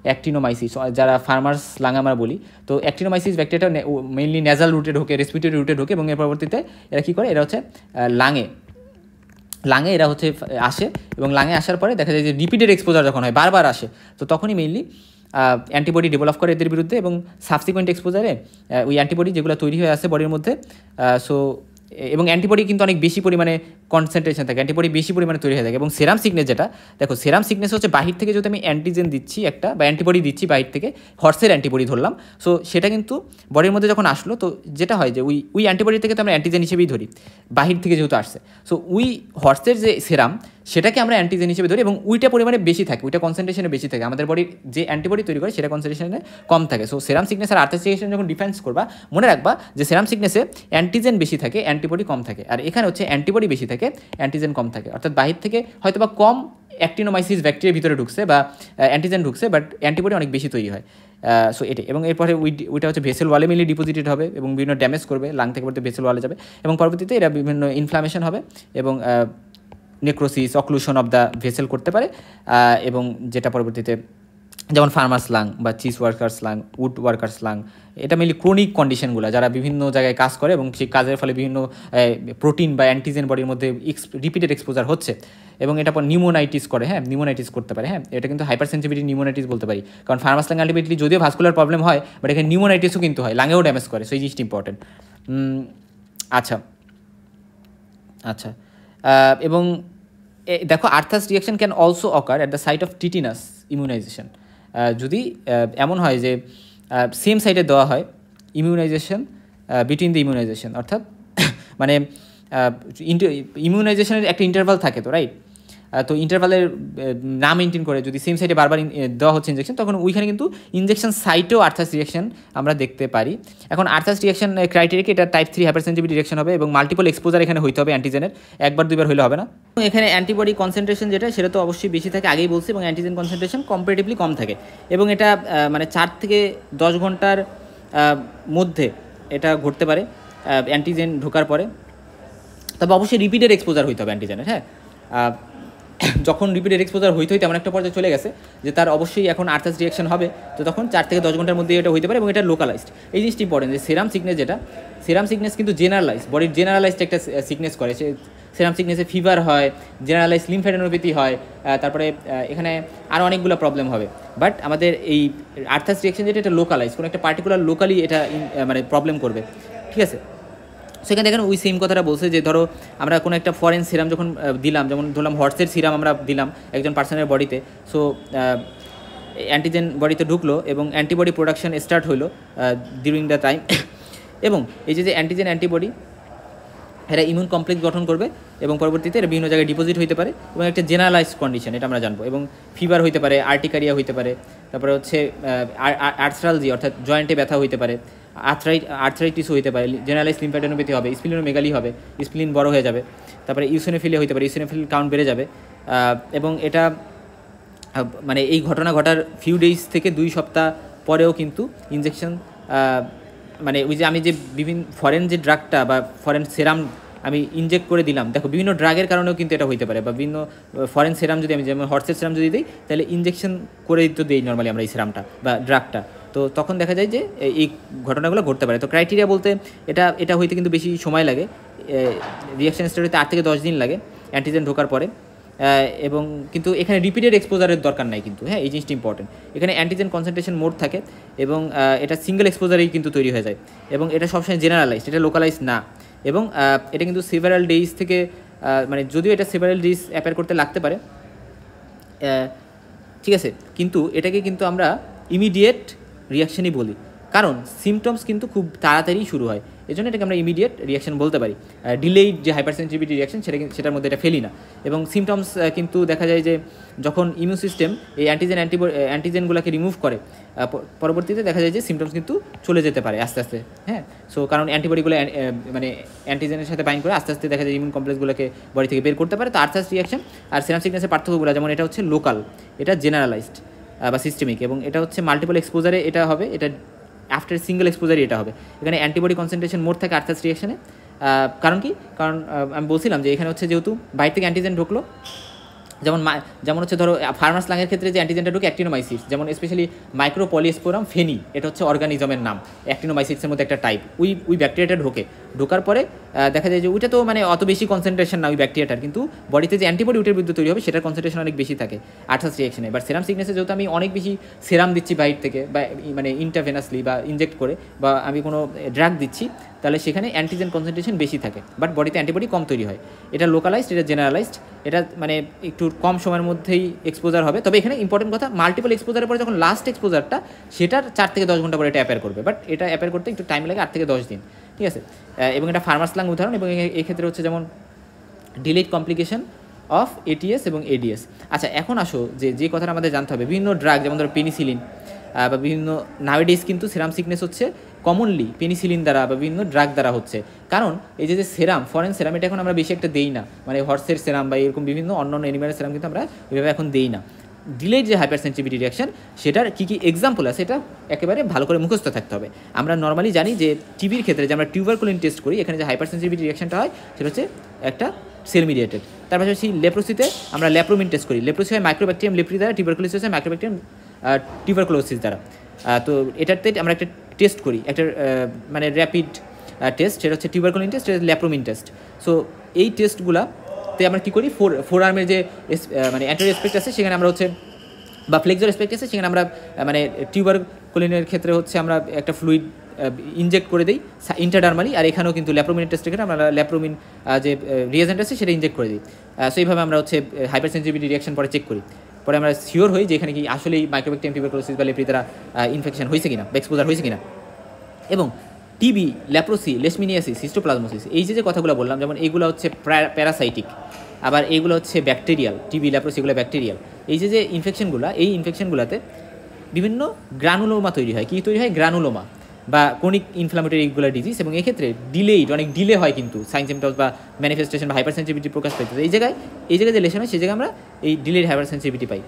অ্যাক্টিনোমাইসিস যারা ফার্মার্স লাং আমরা বলি, তো অ্যাক্টিনোমাইসিস ব্যাকটেরিয়াটা মেইনলি নেজাল রুটে ঢোকে, রেসপিরেটরি রুটে ঢোকে, এবং এর পরবর্তীতে এরা কী করে, এরা হচ্ছে লাঙে এরা হচ্ছে আসে, এবং লাঙে আসার পরে দেখা যায় যে রিপিটেড এক্সপোজার যখন হয়, বারবার আসে, তো তখনই মেইনলি অ্যান্টিবডি ডেভেলপ করে এদের বিরুদ্ধে, এবং সাবসিকুয়েন্ট এক্সপোজারে ওই অ্যান্টিবডি যেগুলো তৈরি হয়ে আসে বডির মধ্যে, সো এবং অ্যান্টিবডি কিন্তু অনেক বেশি পরিমাণে কনসেন্ট্রেশন থাকে, অ্যান্টিবডি বেশি পরিমাণে তৈরি হয়ে থাকে। এবং সেরাম সিকনেস যেটা, দেখো সেরাম সিকনেস হচ্ছে বাহির থেকে যদি আমি অ্যান্টিজেন দিচ্ছি একটা, বা অ্যান্টিবডি দিচ্ছি বাহির থেকে, হর্সের অ্যান্টিবডি ধরলাম, সো সেটা কিন্তু বডির মধ্যে যখন আসলো, তো যেটা হয় যে ওই অ্যান্টিবডি থেকে তো আমরা অ্যান্টিজেন হিসেবেই ধরি, বাহির থেকে যেহেতু আসছে, সো ওই হর্সের যে সেরাম সেটাকে আমরা অ্যান্টিজেন হিসেবে ধরি, এবং ওইটা পরিমাণে বেশি থাকে, ওইটা কনসেন্ট্রেশনে বেশি থাকে, আমাদের বডির যে অ্যান্টিবডি তৈরি করে সেটা কনসেন্ট্রেশনে কম থাকে। সো সেরাম সিকনেস আর আর্থাস রিয়াকশন যখন ডিফারেন্স করবা, মনে রাখবা যে সেরাম সিকনেসে অ্যান্টিজেন বেশি থাকে, অ্যান্টিবডি কম থাকে, আর এখানে হচ্ছে অ্যান্টিবডি বেশি থাকে, অ্যান্টিজেন কম থাকে। অর্থাৎ বাহির থেকে হয়তো বা কম অ্যাক্টিনোমাইসিস ব্যাকটেরিয়া ভিতরে ঢুকছে বা অ্যান্টিজেন ঢুকছে, বাট অ্যান্টিবডি অনেক বেশি তৈরি হয়। সো এটাই, এবং এরপরে ওইটা হচ্ছে ভেসেল ওয়ালে মেনলি ডিপোজিটেড হবে, এবং বিভিন্ন ড্যামেজ করবে, লাং থেকে পড়তে ভেসেল ওয়ালে যাবে, এবং পরবর্তীতে এরা বিভিন্ন ইনফ্লামেশন হবে, এবং necrosis, occlusion of the vessel করতে পারে, এবং যেটা পরবর্তীতে যেমন ফার্মার্স লাং বা cheese workers lung, wood workers lung, এটা মেনলি ক্রনিক কন্ডিশনগুলো, যারা বিভিন্ন জায়গায় কাজ করে এবং সেই কাজের ফলে বিভিন্ন প্রোটিন বা অ্যান্টিজেন বডির মধ্যে রিপিটেড এক্সপোজার হচ্ছে, এবং এটা পর নিউমোনাইটিস করে, হ্যাঁ নিউমোনাইটিস করতে পারে, হ্যাঁ এটা কিন্তু হাইপার সেন্সিটিভিটি নিউমোনাইটিস বলতে পারি, কারণ ফার্মাস লাং আলটিমেটলি যদিও ভাস্কুলার প্রবলেম হয়, বাট এখানে নিউমোনাইটিসও কিন্তু হয়, লাঙেও ড্যামেজ করে, সো এই জিনিসটা ইম্পর্টেন্ট। আচ্ছা আচ্ছা এবং দেখো Arthus reaction can also occur at the site of tetanus immunisation. যদি এমন হয় যে সেম সাইটে দেওয়া হয় ইমিউনাইজেশন বিটুইন দ্য ইমিউনাইজেশন, অর্থাৎ মানে ইমিউনাইজেশনের একটা ইন্টারভাল থাকে তো, রাইট? তো ইন্টারভালের না মেনটেন করে যদি সেম সাইডে বারবার দেওয়া হচ্ছে ইঞ্জেকশন, তখন ওইখানে কিন্তু ইঞ্জেকশন সাইটেও আর্থাস রিয়াকশন আমরা দেখতে পারি। এখন আর্থাস রিয়াকশন ক্রাইটেরিয়া এটা টাইপ 3 হাইপারসেনসিটিভিটি রিয়াকশন হবে, এবং মাল্টিপল এক্সপোজার এখানে হইতে হবে অ্যান্টিজেনের, একবার দুইবার হলে হবে না। এখানে অ্যান্টিবডি কনসেন্ট্রেশন যেটা, সেটা তো অবশ্যই বেশি থাকে, আগেই বলছি, এবং অ্যান্টিজেন কনসেন্ট্রেশন কম্পারেটিভলি কম থাকে, এবং এটা মানে 4 থেকে 10 ঘন্টার মধ্যে এটা ঘটতে পারে অ্যান্টিজেন ঢোকার পরে। তবে অবশ্যই রিপিটেড এক্সপোজার হইতে হবে অ্যান্টিজেনের, হ্যাঁ যখন রিপিটেড এক্সপোজার হইতে এমন একটা পর্যায়ে চলে গেছে যে তার অবশ্যই এখন আর্থাস রিয়াকশন হবে, তো তখন 4 থেকে 10 ঘন্টার মধ্যে এটা হইতে পারে, এবং এটা লোকালাইজড। এই জিনিসটি ইম্পর্টেন্ট যে সেরাম সিকনেস যেটা, সেরাম সিকনেস কিন্তু জেনারেলাইজ, বডির জেনারেলাইজড একটা সিকনেস করে, সে সেরাম সিকনেসে ফিভার হয়, জেনারেলাইজ লিম্ফ্যাডেনোপ্যাথি হয়, তারপরে এখানে আরও অনেকগুলো প্রবলেম হবে। বাট আমাদের এই আর্থাস রিয়াকশন যেটা, এটা লোকালাইজ, কোনো একটা পার্টিকুলার লোকালি এটা মানে প্রবলেম করবে, ঠিক আছে? সেখানে দেখেন ওই সেম কথাটা বলছে যে ধরো আমরা কোনো একটা ফরেন সিরাম যখন দিলাম, যেমন ধরলাম হর্সের সিরাম আমরা দিলাম একজন পার্সনের বডিতে, সো অ্যান্টিজেন বডিতে ঢুকলো এবং অ্যান্টিবডি প্রোডাকশন স্টার্ট হলো ডিউরিং দ্য টাইম, এবং এই যে অ্যান্টিজেন অ্যান্টিবডি এরা ইমিউন কমপ্লেক্স গঠন করবে, এবং পরবর্তীতে এরা বিভিন্ন জায়গায় ডিপোজিট হইতে পারে, এবং একটা জেনারেলাইজ কন্ডিশন এটা আমরা জানবো, এবং ফিভার হইতে পারে, আর্টিকারিয়া হইতে পারে, তারপরে হচ্ছে আর্থ্রালজি অর্থাৎ জয়েন্টে ব্যথা হইতে পারে, আর্থ্রাইটিসও হইতে পারে, জেনারেলাইজ লিম্ফ্যাডেনোপ্যাথি হবে, স্প্লিনোমেগালি হবে, স্প্লিন বড় হয়ে যাবে, তারপরে ইউসিনোফিলিয়া হইতে পারে, ইউসিনোফিল কাউন্ট বেড়ে যাবে, এবং এটা মানে এই ঘটনা ঘটার ফিউ ডেজ থেকে 2 সপ্তাহ পরেও কিন্তু ইনজেকশন মানে ওই যে আমি যে বিভিন্ন ফরেন যে ড্রাগটা বা ফরেন সেরাম আমি ইনজেক্ট করে দিলাম, দেখো বিভিন্ন ড্রাগের কারণেও কিন্তু এটা হইতে পারে, বা বিভিন্ন ফরেন সেরাম যদি আমি যেমন হর্সের সেরাম যদি দিই, তাহলে ইনজেকশন করে তো দিই নর্মালি আমরা এই সেরামটা বা ড্রাগটা, তো তখন দেখা যায় যে এই ঘটনাগুলো ঘটতে পারে। তো ক্রাইটেরিয়া বলতে এটা হইতে কিন্তু বেশি সময় লাগে, রিয়াকশন স্টার্ট হতে 8 থেকে 10 দিন লাগে অ্যান্টিজেন ঢোকার পরে, এবং কিন্তু এখানে রিপিটেড এক্সপোজারের দরকার নাই কিন্তু, হ্যাঁ এই জিনিসটা ইম্পর্টেন্ট। এখানে অ্যান্টিজেন কনসেন্ট্রেশন মোড থাকে, এবং এটা সিঙ্গেল এক্সপোজারেই কিন্তু তৈরি হয়ে যায়, এবং এটা সবসময় জেনারেলাইজড, এটা লোকালাইজ না, এবং এটা কিন্তু সেভারাল ডেজ থেকে মানে যদিও এটা সেভারাল ডেজ অ্যাপেয়ার করতে লাগতে পারে, ঠিক আছে, কিন্তু এটাকে কিন্তু আমরা ইমিডিয়েট রিয়াকশনই বলি, কারণ সিমটমস কিন্তু খুব তাড়াতাড়ি শুরু হয়, এই জন্য এটাকে আমরা ইমিডিয়েট রিয়াকশন বলতে পারি। ডিলেইড যে হাইপারসেনসিটিভিটি রিয়াকশন সেটার মধ্যে এটা ফেলি না, এবং সিমটমস কিন্তু দেখা যায় যে যখন ইমিউন সিস্টেম এই অ্যান্টিজেনগুলোকে রিমুভ করে, পরবর্তীতে দেখা যায় যে সিমটমস কিন্তু চলে যেতে পারে আস্তে আস্তে, হ্যাঁ সো কারণ অ্যান্টিবডিগুলো মানে অ্যান্টিজেনের সাথে বাইন্ড করে আস্তে আস্তে দেখা যায় ইমিউন কমপ্লেক্সগুলোকে বডি থেকে বের করতে পারে। তো আর্থাস রিয়াকশন আর সেরাম সিকনেসের পার্থক্যগুলো, যেমন এটা হচ্ছে লোকাল, এটা জেনারেলাইজড, বা সিস্টেমিক, এবং এটা হচ্ছে মাল্টিপল এক্সপোজারে এটা হবে, এটা আফটার সিঙ্গেল এক্সপোজারে এটা হবে। এখানে অ্যান্টিবডি কনসেন্ট্রেশন মোর থাকে আর্থাস রিয়াকশনে। কারণ কি, কারণ আমি বলছিলাম যে এখানে হচ্ছে যেহেতু বাইরে থেকে অ্যান্টিজেন ঢুকলো, যেমন হচ্ছে ধরো ফার্মাস লাংয়ের ক্ষেত্রে যে অ্যান্টিজেনটা ঢুকে অ্যাক্টিনোমাইসিস, যেমন স্পেশালি মাইক্রোপলিস্পোরাম ফেনি, এটা হচ্ছে অর্গানিজমের নাম, অ্যাক্টিনোমাইসিসের মধ্যে একটা টাইপ। ওই ব্যাকটেরিয়াটা ঢোকার পরে দেখা যায় যে ওইটা তো মানে অত বেশি কনসেন্ট্রেশন না ওই ব্যাকটেরিয়াটার, কিন্তু বডিতে যে অ্যান্টিবডি ওইটার বিরুদ্ধে তৈরি হবে সেটার কনসেন্ট্রেশন অনেক বেশি থাকে আর্থাস রিয়াকশনে। বাট সেরাম সিকনেসে যেহেতু আমি অনেক বেশি সেরাম দিচ্ছি বাইরে থেকে, বা মানে ইন্টারভেনাসলি বা ইনজেক্ট করে, বা আমি কোনো ড্রাগ দিচ্ছি, তাহলে সেখানে অ্যান্টিজেন কনসেন্ট্রেশন বেশি থাকে, বাট বডিতে অ্যান্টিবডি কম তৈরি হয়। এটা লোকালাইজড, এটা জেনারেলাইজড, এটা মানে একটু কম সময়ের মধ্যেই এক্সপোজার হবে। তবে এখানে ইম্পর্টেন্ট কথা, মাল্টিপল এক্সপোজারের পরে যখন লাস্ট এক্সপোজারটা, সেটার 4 থেকে 10 ঘন্টা পরে এটা অ্যাপেয়ার করবে, বাট এটা অ্যাপেয়ার করতে একটু টাইম লাগে, 8 থেকে 10 দিন, ঠিক আছে। এবং এটা ফার্মাস লাং উদাহরণ, এবং এই ক্ষেত্রে হচ্ছে যেমন ডিলেড কমপ্লিকেশন অফ এটিএস এবং এডিএস। আচ্ছা, এখন আসো যে কথাটা আমাদের জানতে হবে, বিভিন্ন ড্রাগ যেমন ধরো পেনিসিলিন বা বিভিন্ন নাওয়েডেজ কিন্তু সেরাম সিকনেস হচ্ছে কমনলি পেনিসিলিন দ্বারা বা বিভিন্ন ড্রাগ দ্বারা হচ্ছে। কারণ এই যে সেরাম, ফরেন সেরাম, এটা এখন আমরা বেশি একটা দেই না, মানে হর্সের সেরাম বা এরকম বিভিন্ন অন্যান্য অ্যানিম্যালের সেরাম কিন্তু আমরা এভাবে এখন দেই না। ডিলেড যে হাইপার সেন্সিটিভিটি রিয়াকশন, সেটার কী কী এক্সাম্পল আছে এটা একেবারে ভালো করে মুখস্থ থাকতে হবে। আমরা নর্মালি জানি যে টিবির ক্ষেত্রে যে আমরা টিউবারকুলিন টেস্ট করি, এখানে যে হাইপার সেন্সিটিভিটি রিয়াকশনটা হয় সেটা হচ্ছে একটা সেল মিডিয়েটেড। তার পাশাপাশি লেপ্রোসিতে আমরা লেপ্রোমিন টেস্ট করি, লেপ্রোসি হয় মাইক্রোব্যাকটেরিয়াম লেপ্রি দ্বারা, টিউবারকুলোসিস হয় মাইক্রোব্যাকটেরিয়াম টিউবারকুলোসিস দ্বারা। তো এটাতে আমরা একটা টেস্ট করি, একটা মানে র্যাপিড টেস্ট, সেটা হচ্ছে টিউবারকুলিন টেস্ট, এটা ল্যাপ্রোমিন টেস্ট। সো এই টেস্টগুলাতে আমরা কী করি, ফোর আর্মের যে মানে অ্যান্টেরিয়র এসপেক্ট আছে সেখানে আমরা হচ্ছে, বা ফ্লেক্সর এসপেক্ট আছে সেখানে আমরা মানে টিউবারকুলিনের ক্ষেত্রে হচ্ছে আমরা একটা ফ্লুইড ইনজেক্ট করে দিই ইন্টারডার্মালি, আর এখানেও কিন্তু ল্যাপ্রোমিনের টেস্টের ক্ষেত্রে আমরা ল্যাপ্রোমিন যে রিয়েজেন্ট আছে সেটা ইনজেক্ট করে দিই। সো এইভাবে আমরা হচ্ছে হাইপার সেন্সিটিভিটি রিয়াকশন পরে চেক করি, পরে আমরা শিওর হই যে এখানে কি আসলেই মাইক্রোব্যাকটেরিয়াম টিউবারকুলোসিস বা লেপ্রি দ্বারা ইনফেকশন হয়েছে কিনা বা এক্সপোজার হয়েছে কিনা। এবং টিবি, ল্যাপ্রোসি, লেশমিনিয়াসিস, হিস্টোপ্লাজমোসিস, এই যে কথাগুলো বললাম, যেমন এইগুলো হচ্ছে প্যারাসাইটিক, আবার এইগুলো হচ্ছে ব্যাকটেরিয়াল, টিবি ল্যাপ্রোসি এগুলো ব্যাকটেরিয়াল। এই যে ইনফেকশনগুলো, এই ইনফেকশনগুলোতে বিভিন্ন গ্রানুলোমা তৈরি হয়। কী তৈরি হয়? গ্রানুলোমা বা ক্রনিক ইনফ্লামেটরি এগুলো ডিজিজ, এবং এক্ষেত্রে অনেক ডিলে হয় কিন্তু সাইন সিমটমস বা ম্যানিফেস্টেশন বা হাইপার সেন্সিটিভিটি প্রকাশ পাইতে। এই জায়গায় যে লেশন হয় সেই জায়গায় আমরা এই ডিলেড হাইপার সেন্সিটিভিটি পাই।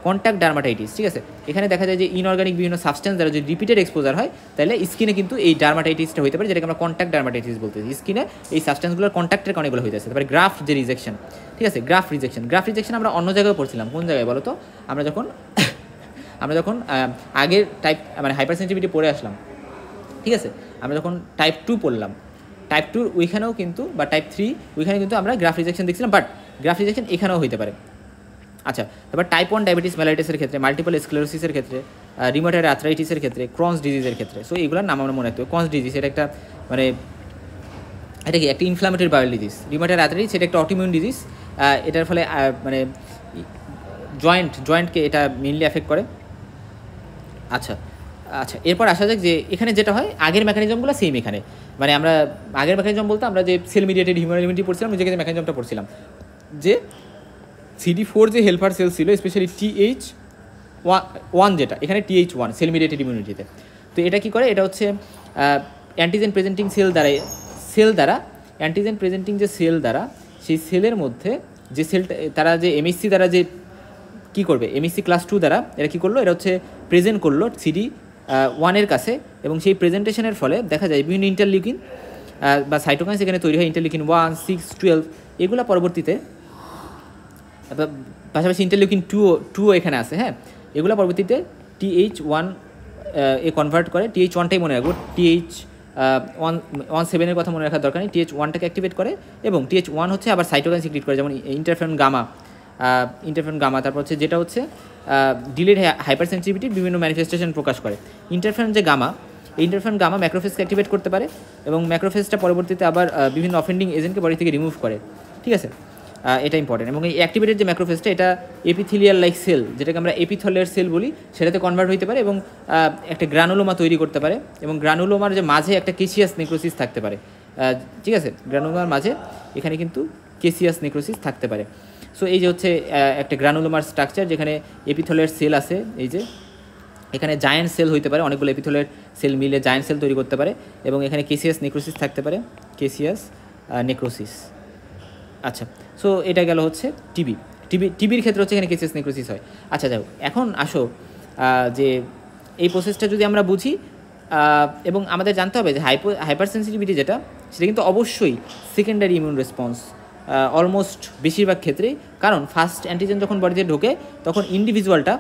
কন্ট্যাক্ট ডার্মাটাইটিস, ঠিক আছে, এখানে দেখা যায় যে ইনঅর্গানিক বিভিন্ন সাবস্টেন্স দ্বারা যদি রিপিটেড এক্সপোজার হয়, তাহলে স্কিনে কিন্তু এই ডার্মাটাইটিসটা হতে পারে, যেটাকে আমরা কন্ট্যাক্ট ডার্মাটাইটিস বলতেছি। স্কিনে এই সাবস্টেন্সগুলোর কন্ট্যাক্টের কারণে এগুলো হয়ে যাচ্ছে। তারপরে গ্রাফট যে রিজেকশন, ঠিক আছে, গ্রাফট রিজেকশন আমরা অন্য জায়গায় পড়ছিলাম। কোন জায়গায় বলো তো? আমরা যখন আগের টাইপ মানে হাইপার সেন্সিটিভিটি পড়ে আসলাম, ঠিক আছে, আমরা যখন টাইপ 2 পড়লাম, টাইপ 2 ওইখানেও কিন্তু, বা টাইপ 3 ওইখানে কিন্তু আমরা গ্রাফ রিজেকশন দেখছিলাম, বাট গ্রাফ রিজেকশন এখানেও হতে পারে। আচ্ছা, তারপর টাইপ 1 ডায়াবেটিস মেলাইটিসের ক্ষেত্রে, মাল্টিপল স্ক্লেরোসিসের ক্ষেত্রে, রিউমাটয়েড আর্থ্রাইটিসের ক্ষেত্রে, ক্রনস ডিজিজের ক্ষেত্রে। সো এগুলোর নাম আমরা মনে রাখতে হবে। ক্রনস ডিজিজ এটা একটা মানে এটা কি একটা ইনফ্লামেটরি বায়োল ডিজিজ। রিউমাটয়েড আর্থ্রাইটিস এটা একটা অটোইমিউন ডিজিজ, এটার ফলে মানে জয়েন্টকে এটা মেইনলি এফেক্ট করে। আচ্ছা, এরপর আসা যাক যে এখানে যেটা হয়, আগের মেকানিজমগুলো সেম এখানে, মানে আমরা আগের মেকানিজম বলতে আমরা যে সেল মিডিয়েটেড হিউম্যান ইমিউনিটি পড়ছিলাম, ওই জায়গায় মেকানিজমটা পড়ছিলাম যে CD4 যে হেল্পার সেল ছিল, স্পেশালি TH1 যেটা, এখানে TH1 সেল মিডিয়েটেড ইমিউনিটিতে। তো এটা কি করে? এটা হচ্ছে অ্যান্টিজেন প্রেজেন্টিং সেল দ্বারা অ্যান্টিজেন প্রেজেন্টিং যে সেল দ্বারা সেই সেলের মধ্যে যে সেলটা তারা যে MHC দ্বারা যে কী করবে, MHC ক্লাস 2 দ্বারা এরা কী করলো, এটা হচ্ছে প্রেজেন্ট করলো CD1 এর কাছে, এবং সেই প্রেজেন্টেশনের ফলে দেখা যায় বিভিন্ন ইন্টারলিউকিন বা সাইটোকাইন্স এখানে তৈরি হয়, ইন্টারলিউকিন 1, 6, 12 এগুলো পরবর্তীতে, পাশাপাশি ইন্টারলিউকিন 2 এখানে আছে, হ্যাঁ, এগুলো পরবর্তীতে TH1 এ কনভার্ট করে। TH1টাই মনে রাখবো, TH17 কথা মনে রাখার দরকার নেই, TH1টাকে অ্যাক্টিভেট করে, এবং TH1 হচ্ছে আবার সাইটোকাইন সিক্রিট করে, যেমন ইন্টারফেরন গামা, তারপর হচ্ছে যেটা হচ্ছে ডিলেড হাইপার সেন্সিটিভিটির বিভিন্ন ম্যানিফেস্টেশন প্রকাশ করে। ইন্টারফেরন যে গামা, এই ইন্টারফেরন গামা ম্যাক্রোফেজকে অ্যাক্টিভেট করতে পারে, এবং ম্যাক্রোফেজটা পরবর্তীতে আবার বিভিন্ন অফেন্ডিং এজেন্টকে বডি থেকে রিমুভ করে, ঠিক আছে, এটা ইম্পর্টেন্ট। এবং এই অ্যাক্টিভেটেড যে ম্যাক্রোফেজটা, এটা এপিথেলিয়াল লাইক সেল, যেটাকে আমরা এপিথেলিয়াল সেল বলি, সেটাতে কনভার্ট হতে পারে, এবং একটা গ্রানুলোমা তৈরি করতে পারে, এবং গ্রানুলোমার যে মাঝে একটা কেসিয়াস নেক্রোসিস থাকতে পারে, ঠিক আছে, গ্রানুলোমার মাঝে এখানে কিন্তু কেসিয়াস নেক্রোসিস থাকতে পারে। সো এই যে হচ্ছে একটা গ্রানুলোমার স্ট্রাকচার, যেখানে এপিথেলিয়াল সেল আছে, এই যে এখানে জায়ান্ট সেল হইতে পারে, অনেকগুলো এপিথেলিয়াল সেল মিলে জায়ান্ট সেল তৈরি করতে পারে, এবং এখানে কেসিয়াস নেক্রোসিস থাকতে পারে, কেসিয়াস নেক্রোসিস। আচ্ছা, সো এটা গেল হচ্ছে টিবির ক্ষেত্রে হচ্ছে এখানে কেসিয়াস নেক্রোসিস হয়। আচ্ছা, যাও এখন আসো যে এই প্রসেসটা যদি আমরা বুঝি এবং আমাদের জানতে হবে যে হাইপার সেন্সিটিভিটি যেটা সেটা কিন্তু অবশ্যই সেকেন্ডারি ইমিউন রেসপন্স অলমোস্ট বেশিরভাগ ক্ষেত্রেই, কারণ ফার্স্ট অ্যান্টিজেন যখন বডিতে ঢোকে তখন ইন্ডিভিজুয়ালটা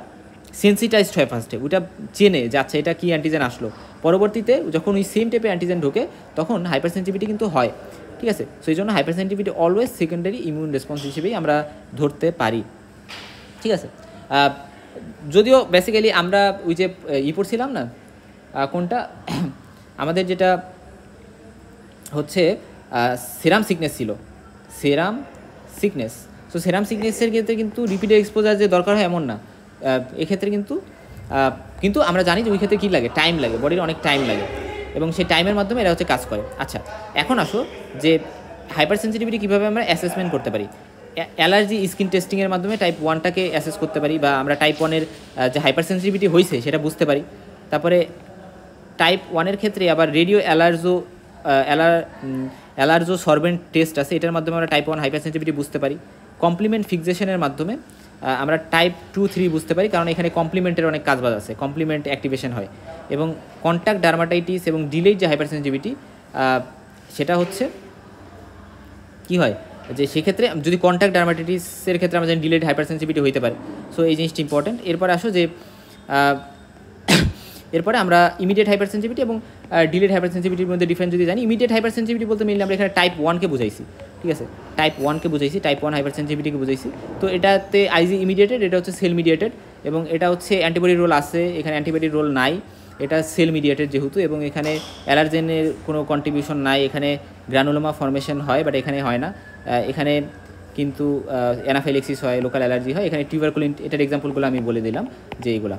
সেন্সিটাইজড হয় ফার্স্টে, ওইটা চেনে যে আচ্ছা এটা কী অ্যান্টিজেন আসলো। পরবর্তীতে যখন ওই সেম টাইপের অ্যান্টিজেন ঢোকে তখন হাইপার সেন্সিটিভিটি কিন্তু হয়, ঠিক আছে। সো এই জন্য hyper sensitivity always secondary immune response হিসেবেই আমরা ধরতে পারি, ঠিক আছে। যদিও বেসিক্যালি আমরা ওই যে পড়ছিলাম না কোনটা আমাদের যেটা হচ্ছে সেরাম সিকনেস ছিল, সেরাম সিকনেস। সো সেরাম সিকনেসের ক্ষেত্রে কিন্তু রিপিটেড এক্সপোজার যে দরকার হয় এমন না, এক্ষেত্রে কিন্তু আমরা জানি যে ওই ক্ষেত্রে কী লাগে, টাইম লাগে, বডির অনেক টাইম লাগে এবং সেই টাইমের মাধ্যমে এরা হচ্ছে কাজ করে। আচ্ছা, এখন আসো যে হাইপার সেন্সিটিভিটি কীভাবে আমরা অ্যাসেসমেন্ট করতে পারি। অ্যালার্জি স্কিন টেস্টিংয়ের মাধ্যমে টাইপ 1টাকে অ্যাসেস করতে পারি, বা আমরা টাইপ 1-এর যে হাইপার সেন্সিটিভিটি হয়েছে সেটা বুঝতে পারি। তারপরে টাইপ 1-এর ক্ষেত্রে আবার রেডিও অ্যালার্জো সরবেন্ট টেস্ট আছে, এটার মাধ্যমে আমরা টাইপ 1 হাইপার সেন্সিটিভিটি বুঝতে পারি। কমপ্লিমেন্ট ফিক্সেশনের মাধ্যমে আমরা টাইপ 2-3 বুঝতে পারি, কারণ এখানে কমপ্লিমেন্টের অনেক কাজবাজ আছে, কমপ্লিমেন্ট অ্যাক্টিভেশন হয়। এবং কন্ট্যাক্ট ডার্মাটাইটিস এবং ডিলেড যে হাইপার সেন্সিটিভিটি সেটা হচ্ছে কী হয় যে সেক্ষেত্রে যদি কন্ট্যাক্ট ডার্মাটাইটিসের ক্ষেত্রে আমরা জানি ডিলেড হাইপার সেন্সিটিভিটি হতে পারে। সো এই জিনিসটি ইম্পর্টেন্ট। এরপরে আসো যে এরপরে আমরা ইমিডিয়েট হাইপার সেন্সিটিভিটি এবং ডিলেড হাইপার সেন্সিটিভিটির মধ্যে ডিফারেন্স যদি জানি। ইমিডিয়েট হাইপার সেন্সিটিভিটি বলতে মেনলি আমরা এখানে টাইপ 1-কে বুঝাইছি, ঠিক আছে, টাইপ 1-কে বুঝাইছি, টাইপ 1 হাইপার সেন্সিটিভিটিকে বুঝাইছি। তো এটাতে আইজি ইমিডিয়েটেড, এটা হচ্ছে সেল মিডিয়েটেড, এবং এটা হচ্ছে অ্যান্টিবডির রোল আছে, এখানে অ্যান্টিবডির রোল নাই, এটা সেল মিডিয়েটেড যেহেতু, এবং এখানে অ্যালার্জেনের কোনো কন্ট্রিবিউশন নাই, এখানে গ্রানুলোমা ফর্মেশন হয় বাট এখানে হয় না, এখানে কিন্তু অ্যানাফাইলেক্সিস হয়, লোকাল অ্যালার্জি হয়, এখানে টিউবারকুলিন, এটার এক্সাম্পলগুলো আমি বলে দিলাম যে এইগুলা।